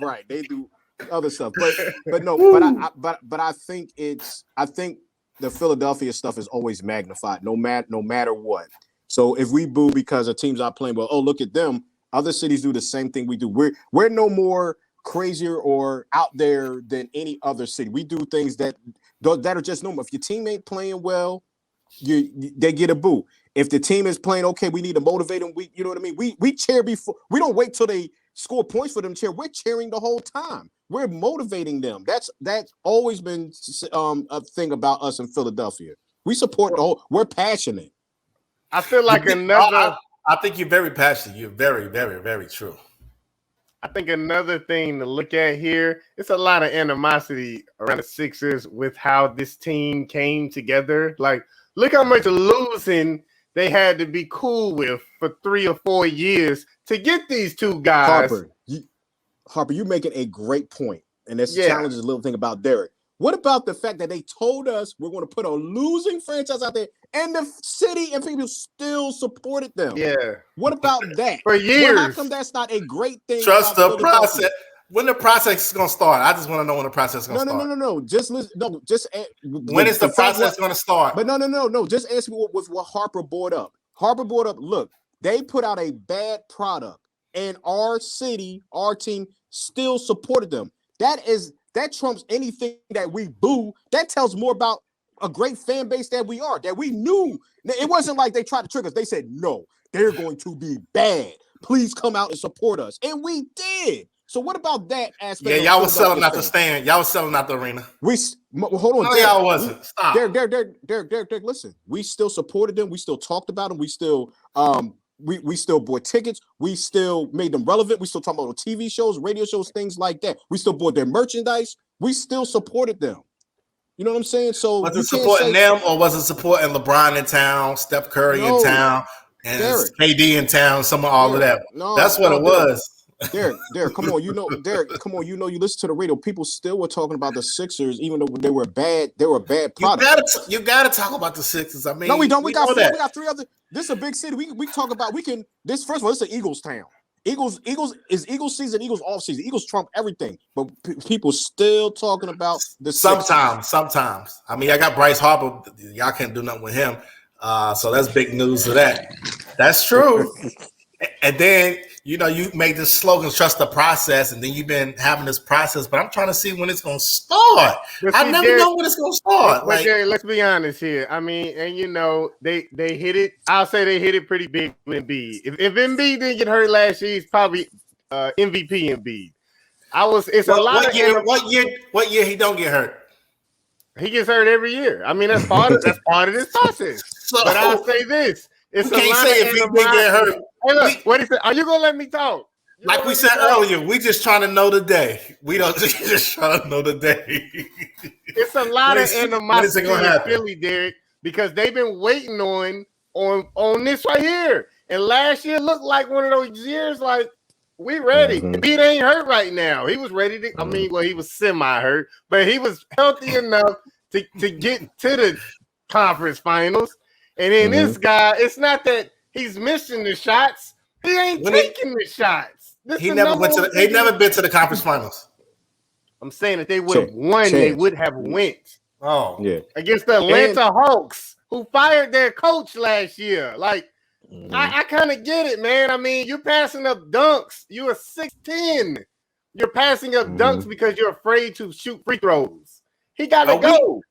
right. They do other stuff. But I think the Philadelphia stuff is always magnified, no matter what. So if we boo because a team's not playing well, oh, look at them. Other cities do the same thing we do. We're no more crazier or out there than any other city. We do things that are just normal. If your team ain't playing well, they get a boo. If the team is playing okay, we need to motivate them. You know what I mean? We cheer before. We don't wait till they score points for them to cheer. We're cheering the whole time. We're motivating them. That's always been a thing about us in Philadelphia. We support the whole. We're passionate. I feel like I think you're very passionate. You're very, very, very true. I think another thing to look at here, it's a lot of animosity around the Sixers with how this team came together. Like, look how much losing they had to be cool with for 3 or 4 years to get these two guys. Harper, you're making a great point, and this challenges a little thing about Derrick. What about the fact that they told us we're going to put a losing franchise out there, and the city and people still supported them? Yeah. What about that? For years. How come that's not a great thing? Trust the process. When the process is going to start? I just want to know when the process is going to start. No. Just listen. No, just when is the process going to start? But no. Just answer me with what Harper brought up. Harper brought up. Look, they put out a bad product, and our city, our team, still supported them. That trumps anything that we boo. That tells more about a great fan base that we are, that we knew. It wasn't like they tried to trick us. They said, no, they're going to be bad. Please come out and support us. And we did. So what about that aspect? Yeah, y'all was selling out the stand. Y'all was selling out the arena. Hold on. No, y'all wasn't. Stop. Derrick, listen. We still supported them. We still talked about them. We still we still bought tickets. We still made them relevant. We still talk about TV shows, radio shows, things like that. We still bought their merchandise. We still supported them. You know what I'm saying? So was it supporting them, or was it supporting LeBron in town, Steph Curry in town, and KD in town? Some of all of that. That's what it was. Derrick, come on, you listen to the radio. People still were talking about the Sixers, even though they were bad. They were a bad product. You gotta talk about the Sixers. I mean, no, we don't. We got 3 other. This is a big city. We talk about. We can. This first of all, this is an Eagles town. Eagles season, Eagles off season. Eagles trump everything, but people still talking about the Sixers. Sometimes. I mean, I got Bryce Harper. Y'all can't do nothing with him. So that's big news to that. That's true. And then, you made this slogan, trust the process, and then you've been having this process, but I'm trying to see when it's going to start. I never know when it's going to start. But Jerry, let's be honest here. I mean, and they hit it. I'll say they hit it pretty big with Embiid. If Embiid didn't get hurt last year, he's probably MVP Embiid. What year he don't get hurt? He gets hurt every year. I mean, that's part of this process. But I'll say this. It's you can't say if he didn't get hurt. Hey, look, what he said? Are you gonna let me talk? Like we said earlier, we just trying to know the day. We don't just trying to know the day. It's a lot of animosity in Philly, Derrick, because they've been waiting on this right here. And last year looked like one of those years, like we ready. Embiid ain't hurt right now. He was ready to. I mean, well, he was semi-hurt, but he was healthy enough to get to the conference finals. And then this guy, it's not that he's missing the shots. He ain't taking the shots. He never been to the conference finals. I'm saying that they would have won. They would have went. Oh, yeah. Against the Atlanta Hawks, who fired their coach last year. Like, I kind of get it, man. I mean, you're passing up dunks. You're a 6'10". You're passing up dunks because you're afraid to shoot free throws. He got to go.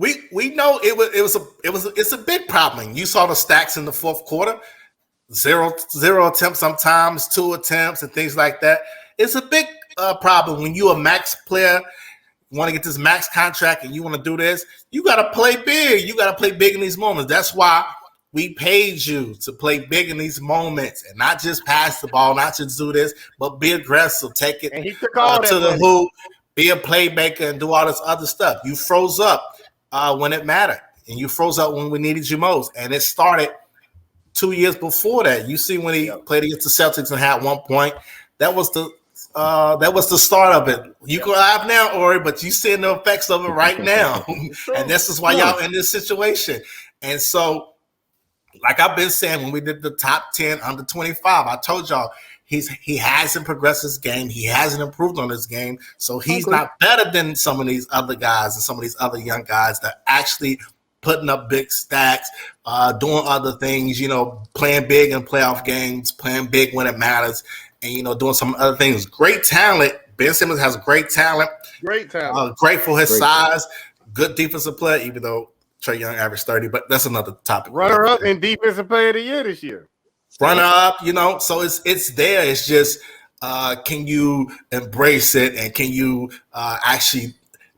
We know it's a big problem. You saw the stacks in the fourth quarter, zero attempts, sometimes 2 attempts and things like that. It's a big problem when you're a max player. want to get this max contract and you want to do this, you got to play big. You got to play big in these moments. That's why we paid you to play big in these moments and not just pass the ball, not just do this, but be aggressive, take it And he took all to that the money. hoop, be a playmaker, and do all this other stuff. You froze up when it mattered, and you froze up when we needed you most. And it started 2 years before that. You see when he played against the Celtics and had 1 point. That was the start of it. You can laugh now, Orrie, but you seeing the effects of it right now. And this is why y'all in this situation. And so, like I've been saying, when we did the top 10 under 25, I told y'all he hasn't progressed his game. He hasn't improved on his game. So he's not better than some of these other guys and some of these other young guys that actually putting up big stacks, doing other things, playing big in playoff games, playing big when it matters, and, doing some other things. Great talent. Ben Simmons has great talent. Great talent. Great for his size. Good defensive player, even though Trae Young averaged 30, but that's another topic. Runner up in defensive player of the year this year. Runner up, so it's there. It's just can you embrace it, and can you actually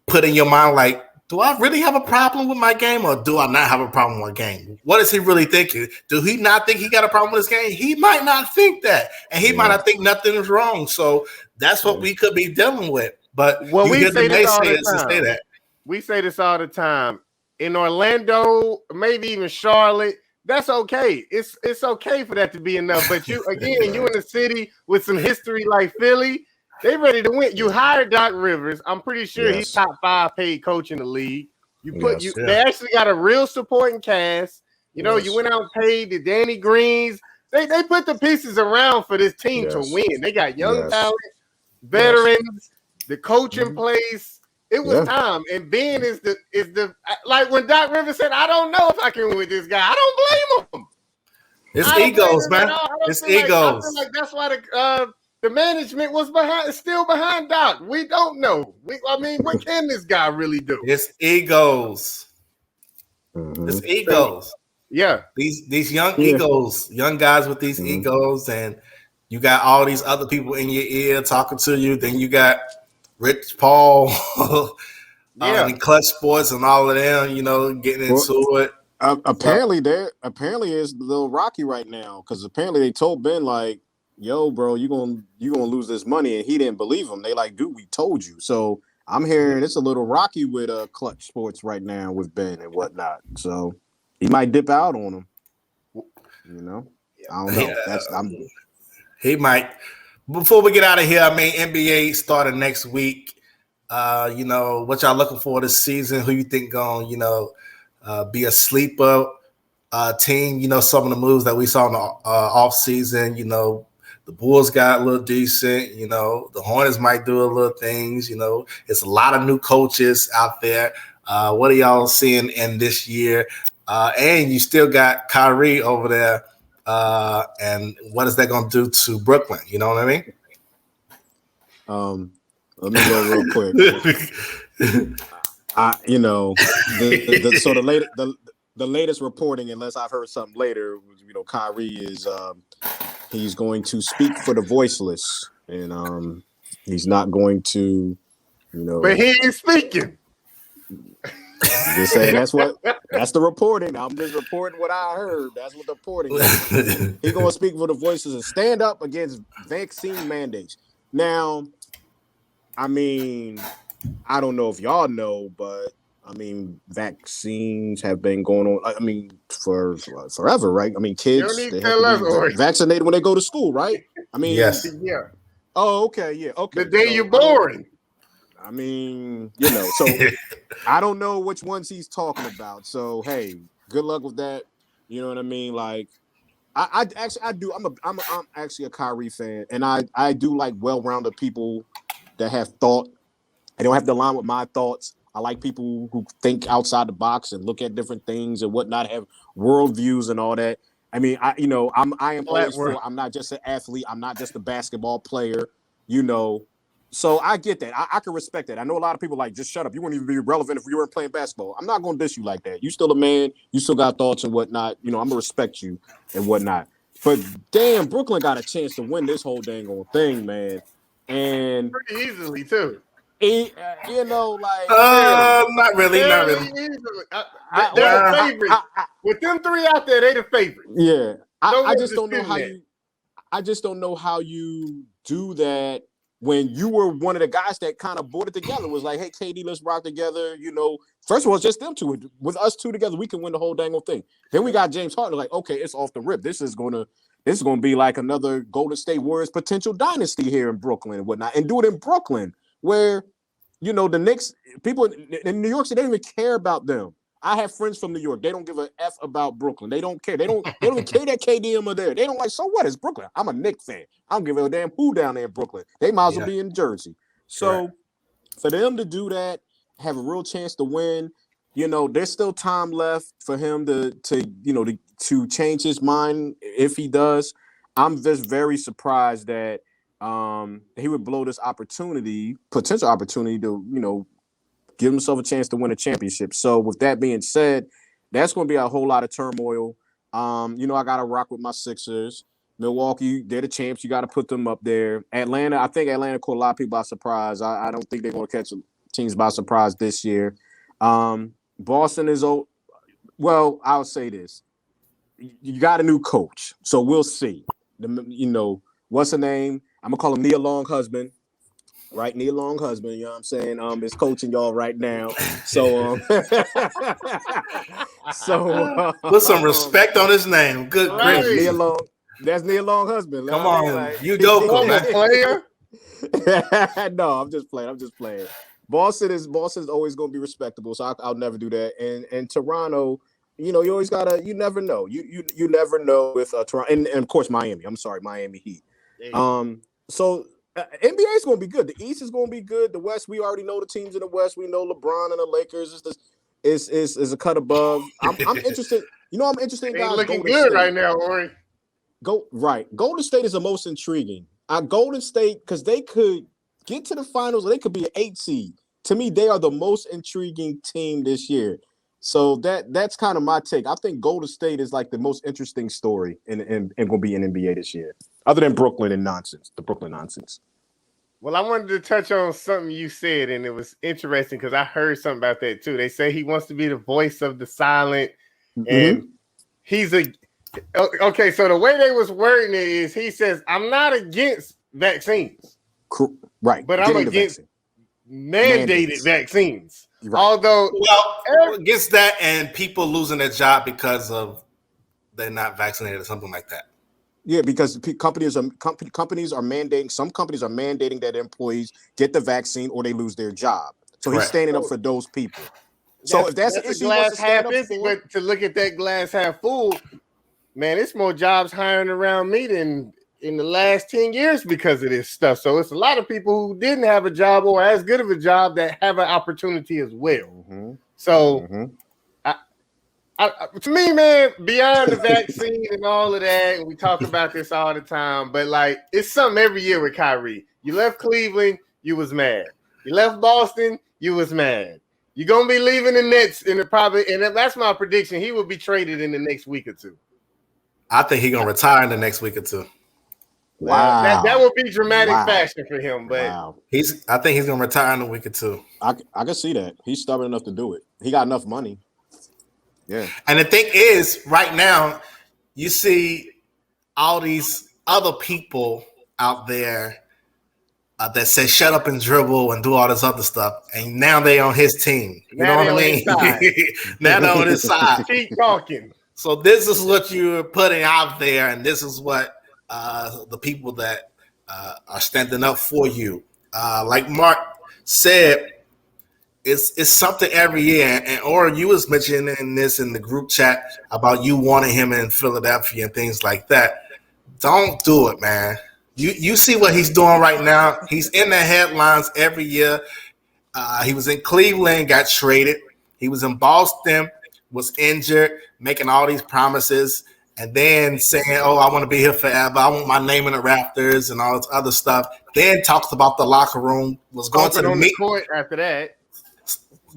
put in your mind, like, do I really have a problem with my game, or do I not have a problem with my game? What is he really thinking? Do he not think he got a problem with his game? He might not think that, and he might not think nothing is wrong. So that's what we could be dealing with. But we say this all the time. Say that. We say this all the time. In Orlando, maybe even Charlotte, that's okay. It's okay for that to be enough. But you in a city with some history like Philly, they ready to win. You hired Doc Rivers. I'm pretty sure he's top 5 paid coach in the league. They actually got a real supporting cast. You went out and paid the Danny Greens. They put the pieces around for this team to win. They got young talent, veterans, the coach in place. It was time, and Ben is the like when Doc Rivers said, "I don't know if I can win with this guy." I don't blame him. It's egos, man. It's egos. I feel like that's why the management was still behind Doc. We don't know. What can this guy really do? It's egos. It's egos. Yeah, these young egos, young guys with these egos, and you got all these other people in your ear talking to you. Then you got Rich Paul, and Clutch Sports and all of them, getting into it. Apparently it's a little rocky right now, because apparently they told Ben, like, yo, bro, you gonna lose this money, and he didn't believe him. They like, dude, we told you. So I'm hearing it's a little rocky with Clutch Sports right now with Ben and whatnot. So he might dip out on him. I don't know. He might. Before we get out of here, NBA started next week. What y'all looking for this season? Who you think going, be a sleeper team? Some of the moves that we saw in the off season. The Bulls got a little decent. The Hornets might do a little things. It's a lot of new coaches out there. What are y'all seeing in this year? And you still got Kyrie over there. And what is that going to do to Brooklyn? You know what I mean? Let me go real quick. The latest reporting, unless I've heard something later, Kyrie is he's going to speak for the voiceless, and he's not going to, But he ain't speaking. Just saying that's the reporting. I'm just reporting what I heard. That's what the reporting is. He's gonna speak for the voices and stand up against vaccine mandates. Now, I don't know if y'all know, but vaccines have been going on. For forever, right? Kids they have to be vaccinated when they go to school, right? Yes. Yeah. Oh, okay, yeah, okay. The day you're born. So I don't know which ones he's talking about. So hey, good luck with that. You know what I mean? Like, I do. I'm actually a Kyrie fan, and I do like well-rounded people that have thought. They don't have to align with my thoughts. I like people who think outside the box and look at different things and whatnot, have worldviews and all that. I am always for. I'm not just an athlete. I'm not just a basketball player. So I get that. I can respect that. I know a lot of people like, just shut up. You wouldn't even be relevant if you weren't playing basketball. I'm not going to diss you like that. You still a man. You still got thoughts and whatnot. I'm going to respect you and whatnot. But damn, Brooklyn got a chance to win this whole dang on thing, man. And pretty easily, too. You know, like not really. They're the favorite. With them three out there, they the favorite. Yeah, I just don't know how you do that when you were one of the guys that kind of brought it together. Was like, hey, KD, let's rock together. You know, first of all, it's just them two. With us two together, we can win the whole dang old thing. Then we got James Harden. Like, okay, it's off the rip. This is gonna be like another Golden State Warriors potential dynasty here in Brooklyn and whatnot, and do it in Brooklyn where, you know, the Knicks people in New York City, they don't even care about them. I have friends from New York. They don't give a F about Brooklyn. They don't care. They don't even care that KDM are there. They don't like, so what? It's Brooklyn. I'm a Knicks fan. I don't give a damn who down there in Brooklyn. They might as well be in Jersey. So for them to do that, have a real chance to win, you know, there's still time left for him to change his mind if he does. I'm just very surprised that he would blow this potential opportunity to, you know, give himself a chance to win a championship. So with that being said, that's going to be a whole lot of turmoil. You know, I got to rock with my Sixers. Milwaukee, they're the champs. You got to put them up there. Atlanta, I think Atlanta caught a lot of people by surprise. I don't think they're going to catch teams by surprise this year. Boston is old. Well, I'll say this. You got a new coach, so we'll see. You know, what's her name? I'm going to call him Nia Longhusband. Right, Nia Longhusband, you know what I'm saying? Is coaching y'all right now. So put some respect on his name. Good gracious. That's Nia Longhusband. Come on, like, you go, man. Player. No, I'm just playing. Boston is always going to be respectable, so I'll never do that. And Toronto, you know, you never know. You never know with Toronto, and of course Miami. I'm sorry, Miami Heat. So. NBA is going to be good. The East is going to be good. The West, we already know the teams in the West. We know LeBron and the Lakers is a cut above. I'm interested. You know, I'm interested in guys. Looking good right now, Orrie. Golden State is the most intriguing. Golden State, because they could get to the finals, or they could be an 8 seed. To me, they are the most intriguing team this year. So that's kind of my take. I think Golden State is like the most interesting story and going to be in NBA this year, other than Brooklyn nonsense. Well, I wanted to touch on something you said, and it was interesting because I heard something about that too. They say he wants to be the voice of the silent, and he's okay. So the way they was wording it is, he says, "I'm not against vaccines, right? But I'm against mandated vaccines." Right. Although, against that and people losing their job because of they're not vaccinated or something like that. Yeah, because companies are mandating. Some companies are mandating that employees get the vaccine or they lose their job. So he's standing up for those people. So if that's an issue, glass half empty, but to look at that glass half full, man, it's more jobs hiring around me than in the last 10 years because of this stuff. So it's a lot of people who didn't have a job or as good of a job that have an opportunity as well. So to me, man, beyond the vaccine and all of that, and we talk about this all the time, but like it's something every year with Kyrie. You left Cleveland, you was mad. You left Boston, you was mad. You're gonna be leaving the Nets and that's my prediction. He will be traded in the next week or two. I think he's gonna retire in the next week or two. Wow, that would be dramatic fashion for him, but I think he's gonna retire in a week or two. I can see that. He's stubborn enough to do it. He got enough money. Yeah. And the thing is, right now, you see all these other people out there that say shut up and dribble and do all this other stuff, and now they on his team. You know what I mean? Now they're on his side. Keep talking. So this is what you're putting out there, and this is what the people that are standing up for you. Like Mark said, it's something every year. And or you was mentioning this in the group chat about you wanting him in Philadelphia and things like that. Don't do it, man. You see what he's doing right now. He's in the headlines every year. He was in Cleveland, got traded. He was in Boston, was injured, making all these promises, and then saying, oh, I want to be here forever. I want my name in the Raptors and all this other stuff. Then talked about the locker room, was going to the court after that.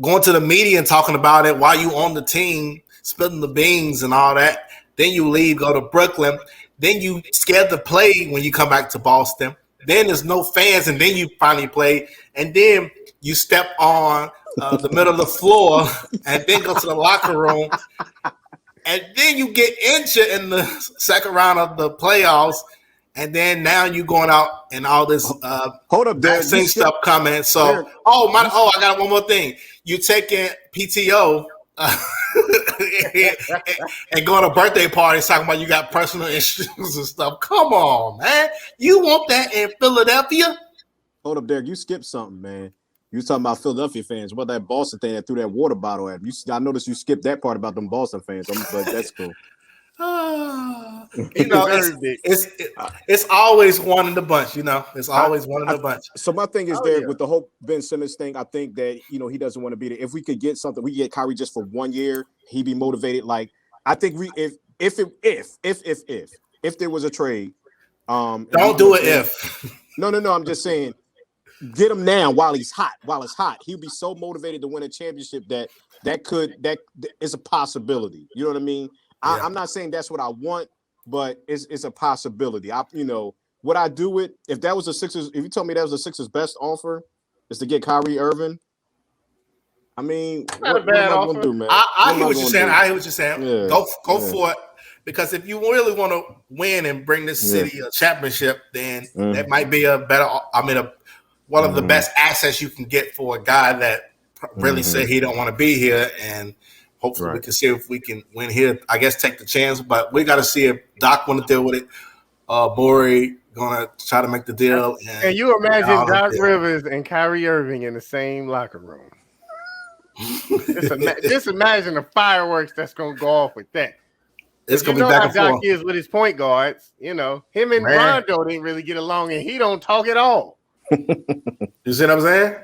Going to the media and talking about it while you on the team, spilling the beans and all that. Then you leave, go to Brooklyn. Then you scared to play when you come back to Boston. Then there's no fans, and then you finally play. And then you step on the middle of the floor and then go to the locker room, and then you get injured in the second round of the playoffs, and then now you going out and all this hold up, Derrick, vaccine stuff coming. So, Derrick, I got one more thing. You taking PTO and going to birthday parties talking about you got personal issues and stuff. Come on, man. You want that in Philadelphia? Hold up, Derrick. You skipped something, man. You was talking about Philadelphia fans. What that Boston thing that threw that water bottle at him. I noticed you skipped that part about them Boston fans, but that's cool. It's always one in the bunch, It's always one in the bunch. So my thing is with the whole Ben Simmons thing, I think that he doesn't want to be there. If we could get something, we get Kyrie just for 1 year, he'd be motivated. Like I think if there was a trade, don't do it if. No, I'm just saying. Get him now while he's hot. While it's hot, he'll be so motivated to win a championship that is a possibility. You know what I mean? Yeah. I'm not saying that's what I want, but it's a possibility. Would I do it if that was the Sixers? If you told me that was the Sixers' best offer, is to get Kyrie Irving. I mean, not a bad offer. Do, man? I hear what you're saying. I hear what you're saying. Yeah. Go for it. Because if you really want to win and bring this city a championship, then that might be one of the best assets you can get for a guy that really said he don't want to be here, and hopefully we can see if we can win here. I guess take the chance, but we got to see if Doc want to deal with it. Orrie gonna try to make the deal. And you imagine Doc Rivers and Kyrie Irving in the same locker room. just imagine the fireworks that's gonna go off with that. It's gonna be back and forth. Doc is with his point guards. Him and Rondo didn't really get along, and he don't talk at all. You see what I'm saying?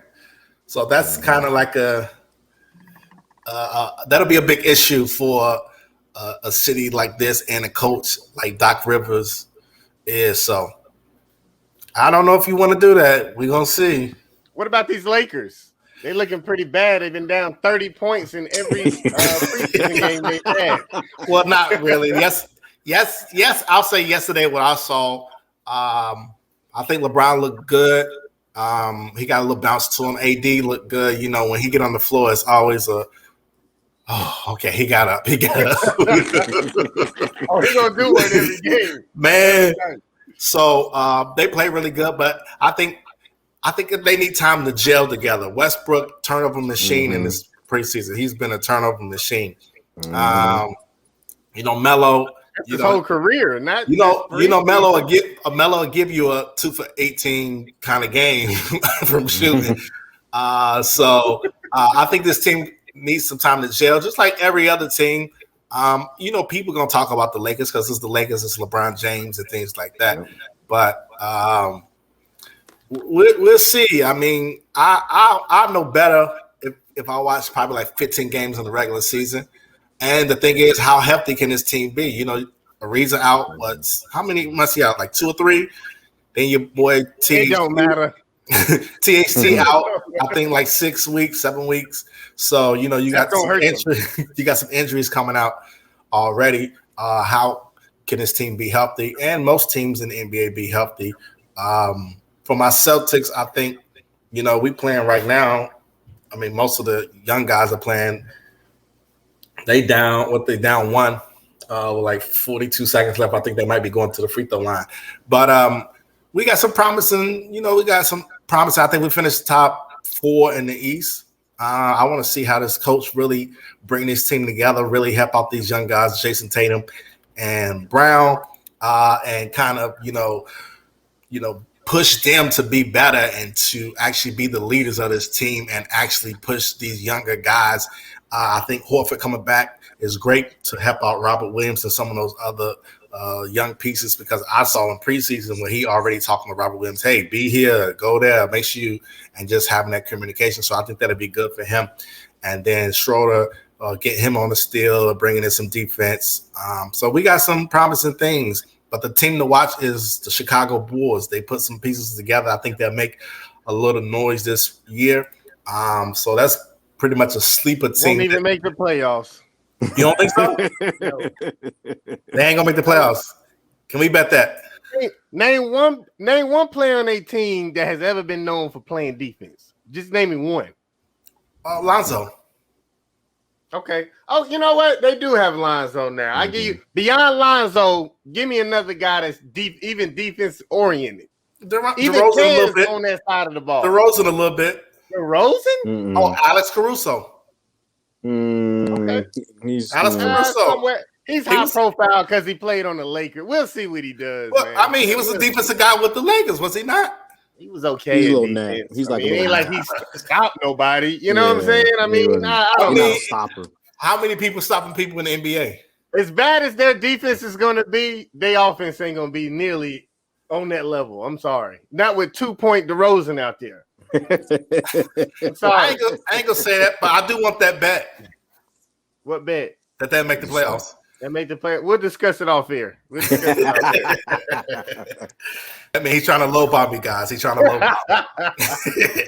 So that's kind of like that'll be a big issue for a city like this and a coach like Doc Rivers is. So I don't know if you want to do that. We're gonna see. What about these Lakers? They're looking pretty bad. They've been down 30 points in every preseason game they've had. Well, not really. Yes. I'll say yesterday what I saw. I think LeBron looked good. He got a little bounce to him. AD looked good. When he get on the floor, it's always he got up. He gonna do it every game, man. So they play really good, but I think they need time to gel together. Westbrook, turnover machine in this preseason. He's been a turnover machine. Melo. His whole career, not Melo will give you a 2 for 18 kind of game from shooting. So I think this team needs some time to gel, just like every other team. People gonna talk about the Lakers because it's the Lakers, it's LeBron James and things like that. But we'll see. I mean, I know better if I watch probably like 15 games in the regular season. And the thing is, how healthy can this team be? Ariza out. How many months he out? Like 2 or 3. Then your boy It don't matter. THT out. I think like 6 weeks, 7 weeks. So you got some injuries coming out already. How can this team be healthy? And most teams in the NBA be healthy. For my Celtics, I think we playing right now. I mean, most of the young guys are playing. They down 1 with like 42 seconds left. I think they might be going to the free throw line. But we got some promising, I think we finished top 4 in the East. I want to see how this coach really bring this team together, really help out these young guys, Jason Tatum and Brown, and kind of, push them to be better and to actually be the leaders of this team and actually push these younger guys. I think Horford coming back is great to help out Robert Williams and some of those other young pieces, because I saw in preseason when he already talking to Robert Williams, hey, be here, go there, make sure and just having that communication. So I think that'd be good for him. And then Schroeder, get him on the steal, bringing in some defense. So we got some promising things. But the team to watch is the Chicago Bulls. They put some pieces together. I think they'll make a little noise this year. So that's pretty much a sleeper team. Won't even make the playoffs. You don't think so? No. They ain't gonna make the playoffs. Can we bet that? Name one player on a team that has ever been known for playing defense. Just name me one. Lonzo. Okay. Oh, you know what? They do have Lonzo now. I give you beyond Lonzo. Give me another guy that's deep, even defense oriented. Even DeRozan a little bit on that side of the ball. DeRozan a little bit. DeRozan? Oh, Alex Caruso. Okay. He's Alex Caruso. He's high profile because he played on the Lakers. We'll see what he does. Well, man. I mean, he was a defensive guy with the Lakers, was he not? He was okay. He's a little defense. He's like, it ain't like he's stopped nobody. You know what I'm saying? I mean, I don't know. Stopper. How many people stopping people in the NBA? As bad as their defense is going to be, their offense ain't going to be nearly on that level. I'm sorry. Not with 2-point DeRozan out there. I'm sorry. I ain't gonna say that, but I do want that bet. What bet? That make the playoffs. That make the play. We'll discuss it off here. I mean, he's trying to lowball me, guys. He's trying to lowball me.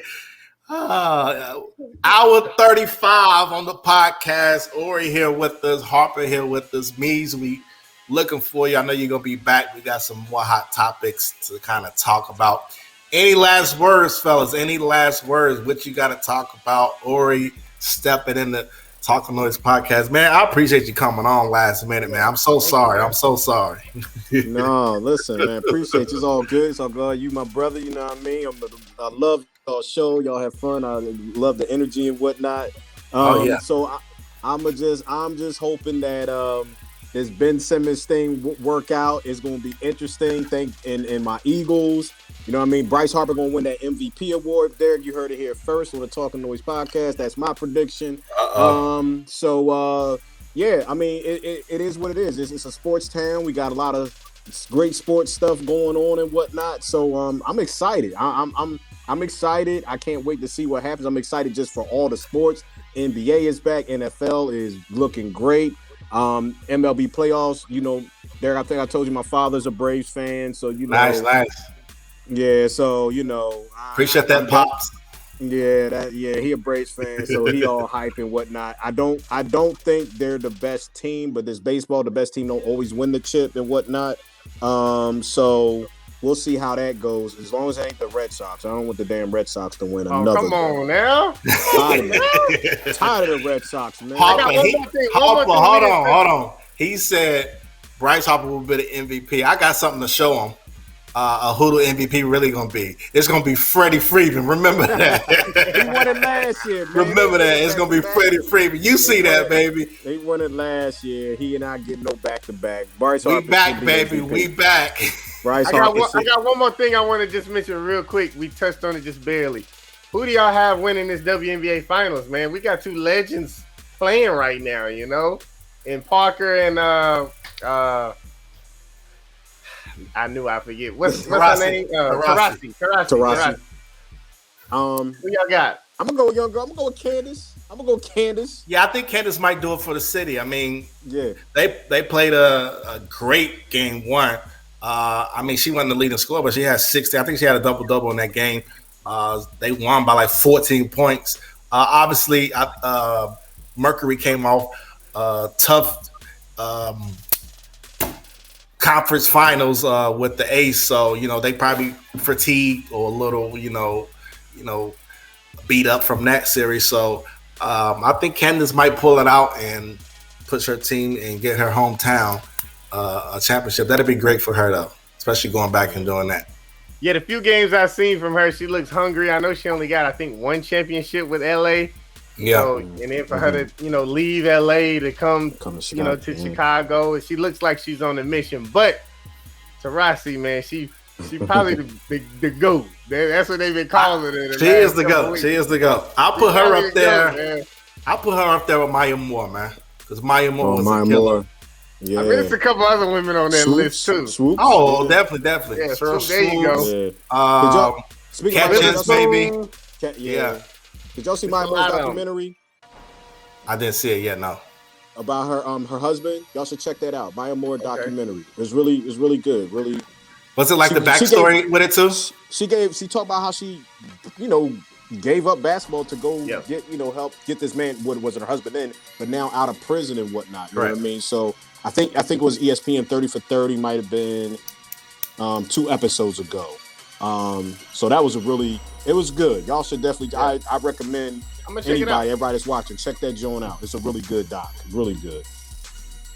Hour 35 on the podcast. Orrie here with us. Harper here with us. Mees, we looking for you. I know you're going to be back. We got some more hot topics to kind of talk about. Any last words, fellas? Any last words? What you got to talk about? Orrie stepping in the Talking Noise podcast. Man, I appreciate you coming on last minute, man. I'm so sorry. No, listen, man. Appreciate you. It's all good. It's all good. You my brother, you know what I mean? I love y'all show. Y'all have fun. I love the energy and whatnot. So I'm just hoping that this Ben Simmons thing work out. It's going to be interesting. In my Eagles. You know what I mean? Bryce Harper going to win that MVP award. Derrick, you heard it here first on the Talking Noise podcast. That's my prediction. Yeah, I mean, it is what it is. It's a sports town. We got a lot of great sports stuff going on and whatnot. So I'm excited. I'm excited. I can't wait to see what happens. I'm excited just for all the sports. NBA is back. NFL is looking great. MLB playoffs, you know, Derrick, I think I told you my father's a Braves fan. So, you know. Nice. Yeah, so, you know. Appreciate that, Pops. Yeah, he a Braves fan, so he all hype and whatnot. I don't think they're the best team, but this baseball, the best team don't always win the chip and whatnot. So we'll see how that goes. As long as it ain't the Red Sox. I don't want the damn Red Sox to win another. Come on now. Tired of the Red Sox, man. Harper, hold on. He said Bryce Harper will be the MVP. I got something to show him. Who the MVP really gonna be? It's gonna be Freddie Freeman. Remember that. He won it last year, man. Remember that. It's gonna be Freddie Freeman. You see that, baby. They won it last year. He and I get no back-to-back. Bryce We Harper back, baby. We back. Bryce I got one more thing I want to just mention real quick. We touched on it just barely. Who do y'all have winning this WNBA Finals, man? We got two legends playing right now, you know? In Parker and I knew I forget. What's her name? Taurasi. Who y'all got? I'm gonna go young girl. I'm gonna go with Candace. Yeah, I think Candace might do it for the city. I mean, yeah, they played a great game one. I mean, she wasn't the leading scorer, but she had 60. I think she had a double-double in that game. They won by like 14 points. Obviously, Mercury came off tough conference finals with the Ace, so you know they probably fatigued or a little, you know, beat up from that series. So I think Candace might pull it out and push her team and get her hometown a championship. That'd be great for her though, especially going back and doing that. Yeah, the few games I've seen from her, she looks hungry. I know she only got, I think, one championship with LA. Yeah, so, and then for her to, leave LA to come to Chicago, she looks like she's on a mission. But Taurasi, man, she probably the GOAT. That's what they've been calling her. She is the GOAT. I'll put her up there. I'll put her up there with Maya Moore, man, because Maya Moore was a killer. Yeah. I mean, there's a couple other women on that list too. Swoops. Oh, definitely. Yeah, there you go. Yeah. Catches, baby. Yeah. Did y'all see Maya Moore's documentary? I didn't see it yet. No. About her husband. Y'all should check that out. Maya Moore documentary. It's really good. Really. Was it like the backstory with it too? She talked about how she, gave up basketball to go get, help get this man, what was it, her husband then, but now out of prison and whatnot. You know what I mean? So I think it was ESPN 30 for 30 might have been 2 episodes ago. So that was it was good. Y'all should definitely. I recommend everybody that's watching, check that joint out. It's a really good doc, really good.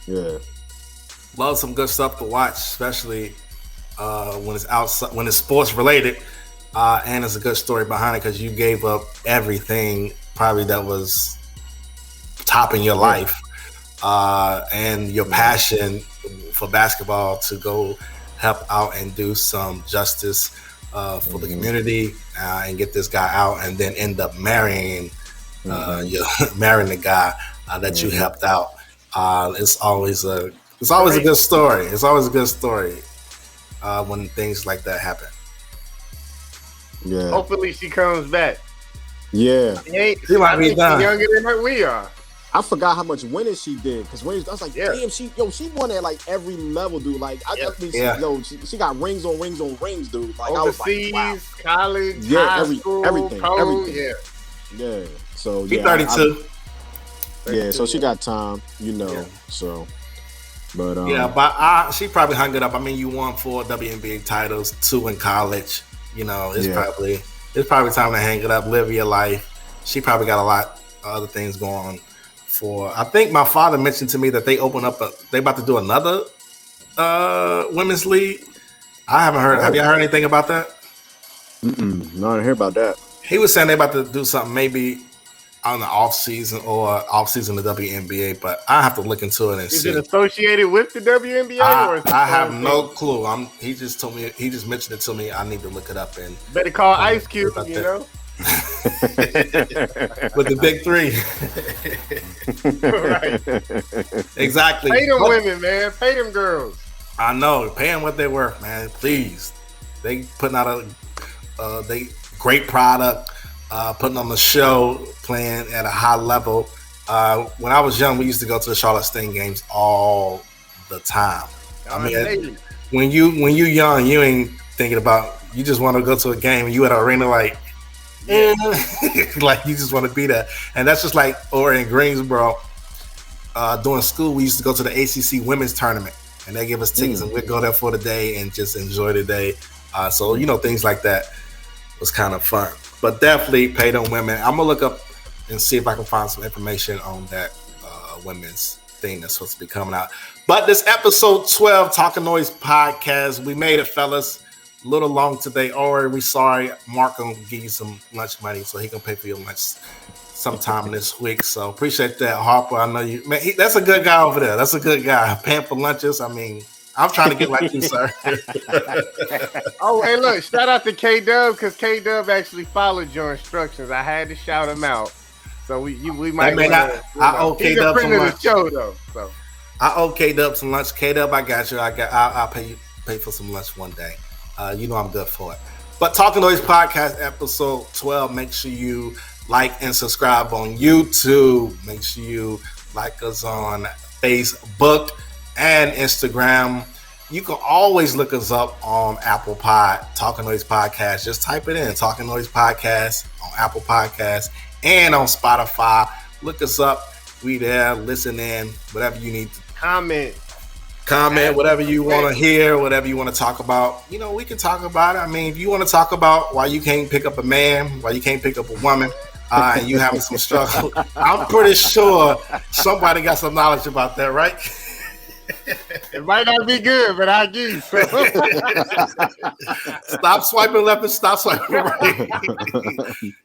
Yeah, love some good stuff to watch, especially when it's outside, when it's sports related, and it's a good story behind it because you gave up everything probably that was top in your life, and your passion for basketball to go help out and do some justice for the community and get this guy out, and then end up marrying marrying the guy that you helped out. It's always a good story. It's always a good story when things like that happen. Yeah. Hopefully she comes back. Yeah. She might be done. Younger than we are. I forgot how much winning she did because I was like, damn, she won at like every level, dude. Like I definitely, she got rings on rings on rings, dude. Like overseas, I was like, wow. college, high school, everything. Yeah. So she's 32. Yeah, so she got time, So, but she probably hung it up. I mean, you won 4 WNBA titles, 2 in college. It's probably time to hang it up, live your life. She probably got a lot of other things going on. I think my father mentioned to me that they about to do another women's league. I haven't heard. Have you heard anything about that? No, I didn't hear about that. He was saying they about to do something maybe on the off season of the WNBA, but I have to look into it and see. Is it associated with the WNBA? I have no clue. He just told me. He just mentioned it to me. I need to look it up and better call Ice Cube. With the big 3. Right. Exactly. Pay them women, man. Pay them girls. I know. Pay them what they're worth, man. Please. They putting out a great product, putting on the show, playing at a high level. When I was young, we used to go to the Charlotte Sting games all the time. When you young, you ain't thinking about. You just want to go to a game, and you at an arena like. Like you just want to be there, and that's just like Orrie in Greensboro. During school, we used to go to the ACC women's tournament, and they give us tickets, and we'd go there for the day and just enjoy the day. So things like that was kind of fun. But definitely pay them women. I'm gonna look up and see if I can find some information on that women's thing that's supposed to be coming out. But this episode 12 Talking Noise podcast, we made it, fellas. A little long today. Orrie, we sorry. Mark gonna give you some lunch money so he can pay for your lunch sometime this week. So appreciate that, Harper. I know you, man. That's a good guy over there. That's a good guy. Paying for lunches. I mean, I'm trying to get like you, sir. Oh, hey, look! Shout out to K-Dub because K-Dub actually followed your instructions. I had to shout him out. So we might. I owe K-Dub some lunch. The show though. So I owe K-Dub some lunch. K-Dub, I got you. I'll pay for some lunch one day. I'm good for it. But Talking Noise Podcast episode 12. Make sure you like and subscribe on YouTube. Make sure you like us on Facebook and Instagram. You can always look us up on Apple Pod, Talking Noise Podcast. Just type it in, Talking Noise Podcast on Apple Podcasts and on Spotify. Look us up. We there. Listen in. Whatever you need to comment, whatever you want to hear, whatever you want to talk about. We can talk about it. I mean, if you want to talk about why you can't pick up a man, why you can't pick up a woman, and you having some struggle, I'm pretty sure somebody got some knowledge about that, right? It might not be good, but I give you some. Stop swiping left and stop swiping right.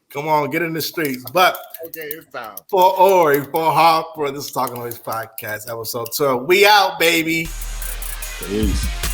Come on, get in the streets. But okay, it's time. For Orrie, for Harper, this is Talking Noise Podcast, episode 12. We out, baby. Peace.